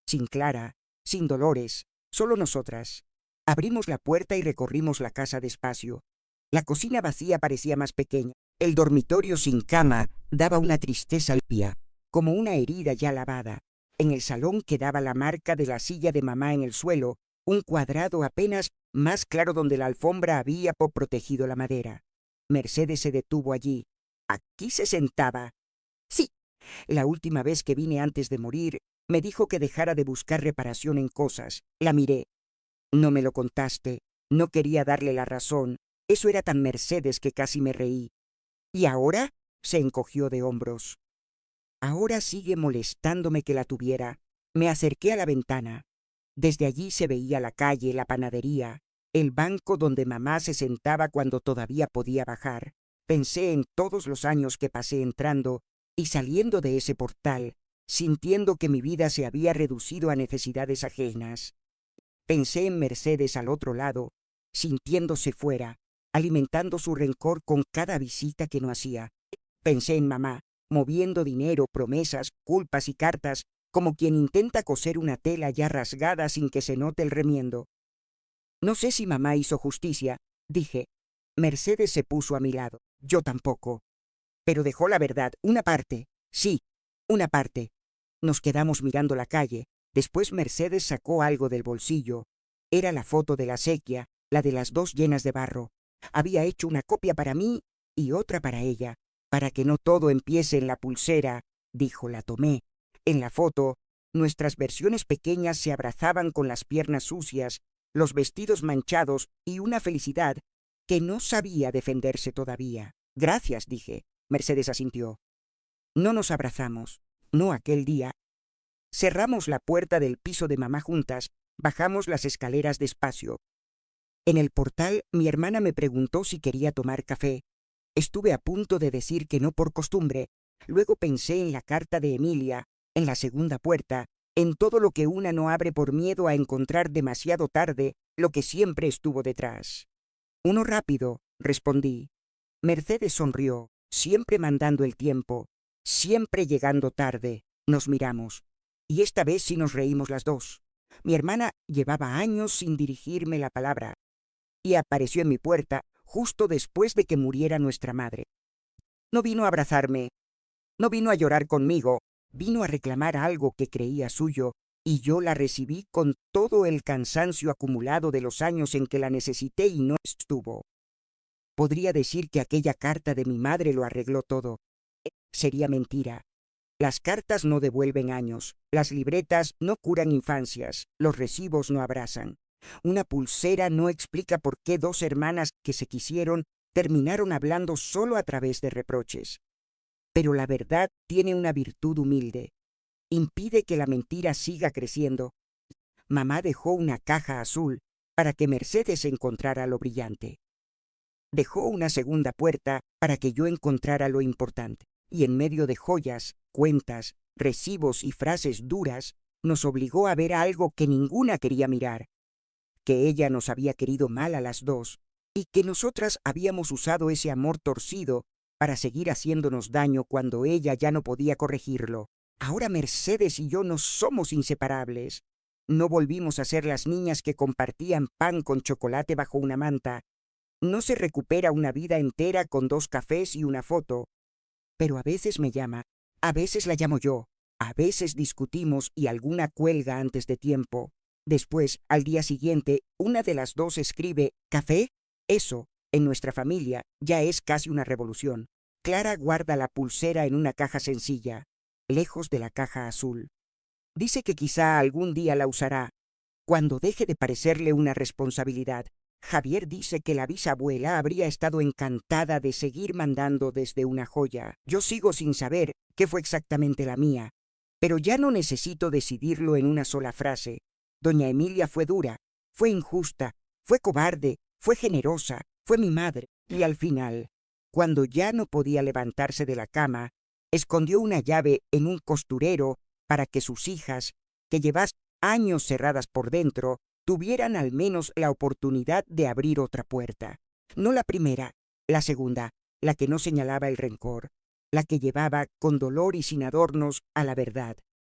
Sin Clara, sin Dolores, solo nosotras. Abrimos la puerta y recorrimos la casa despacio. La cocina vacía parecía más pequeña. El dormitorio sin cama daba una tristeza limpia, como una herida ya lavada. En el salón quedaba la marca de la silla de mamá en el suelo, un cuadrado apenas más claro donde la alfombra había protegido la madera. Mercedes se detuvo allí. ¿Aquí se sentaba? Sí. La última vez que vine antes de morir, me dijo que dejara de buscar reparación en cosas. La miré. No me lo contaste. No quería darle la razón. Eso era tan Mercedes que casi me reí. ¿Y ahora? Se encogió de hombros. Ahora sigue molestándome que la tuviera. Me acerqué a la ventana. Desde allí se veía la calle, la panadería, el banco donde mamá se sentaba cuando todavía podía bajar. Pensé en todos los años que pasé entrando y saliendo de ese portal, sintiendo que mi vida se había reducido a necesidades ajenas. Pensé en Mercedes al otro lado, sintiéndose fuera, alimentando su rencor con cada visita que no hacía. Pensé en mamá, moviendo dinero, promesas, culpas y cartas, como quien intenta coser una tela ya rasgada sin que se note el remiendo. No sé si mamá hizo justicia, dije. Mercedes se puso a mi lado. Yo tampoco. Pero dejó la verdad, una parte. Sí, una parte. Nos quedamos mirando la calle. Después Mercedes sacó algo del bolsillo. Era la foto de la sequía, la de las dos llenas de barro. Había hecho una copia para mí y otra para ella. Para que no todo empiece en la pulsera, dijo. La tomé. En la foto, nuestras versiones pequeñas se abrazaban con las piernas sucias, los vestidos manchados y una felicidad que no sabía defenderse todavía. Gracias, dije. Mercedes asintió. No nos abrazamos, no aquel día. Cerramos la puerta del piso de mamá juntas, bajamos las escaleras despacio. En el portal, mi hermana me preguntó si quería tomar café. Estuve a punto de decir que no por costumbre. Luego pensé en la carta de Emilia, en la segunda puerta, en todo lo que una no abre por miedo a encontrar demasiado tarde lo que siempre estuvo detrás. Uno rápido, respondí. Mercedes sonrió, siempre mandando el tiempo, siempre llegando tarde. Nos miramos. Y esta vez sí nos reímos las dos. Mi hermana llevaba años sin dirigirme la palabra, y apareció en mi puerta justo después de que muriera nuestra madre. No vino a abrazarme, no vino a llorar conmigo, vino a reclamar algo que creía suyo, y yo la recibí con todo el cansancio acumulado de los años en que la necesité y no estuvo. Podría decir que aquella carta de mi madre lo arregló todo. Sería mentira. Las cartas no devuelven años, las libretas no curan infancias, los recibos no abrazan. Una pulsera no explica por qué dos hermanas que se quisieron terminaron hablando solo a través de reproches. Pero la verdad tiene una virtud humilde. Impide que la mentira siga creciendo. Mamá dejó una caja azul para que Mercedes encontrara lo brillante. Dejó una segunda puerta para que yo encontrara lo importante. Y en medio de joyas, cuentas, recibos y frases duras, nos obligó a ver algo que ninguna quería mirar. Que ella nos había querido mal a las dos y que nosotras habíamos usado ese amor torcido para seguir haciéndonos daño cuando ella ya no podía corregirlo. Ahora Mercedes y yo no somos inseparables. No volvimos a ser las niñas que compartían pan con chocolate bajo una manta. No se recupera una vida entera con 2 cafés y una foto. Pero a veces me llama A veces la llamo yo, a veces discutimos y alguna cuelga antes de tiempo. Después, al día siguiente, una de las dos escribe «¿Café?». Eso, en nuestra familia, ya es casi una revolución. Clara guarda la pulsera en una caja sencilla, lejos de la caja azul. Dice que quizá algún día la usará, cuando deje de parecerle una responsabilidad. Javier dice que la bisabuela habría estado encantada de seguir mandando desde una joya. Yo sigo sin saber qué fue exactamente la mía, pero ya no necesito decidirlo en una sola frase. Doña Emilia fue dura, fue injusta, fue cobarde, fue generosa, fue mi madre, y al final, cuando ya no podía levantarse de la cama, escondió una llave en un costurero para que sus hijas, que llevaban años cerradas por dentro, tuvieran al menos la oportunidad de abrir otra puerta. No la primera, la segunda, la que no señalaba el rencor, la que llevaba con dolor y sin adornos a la verdad.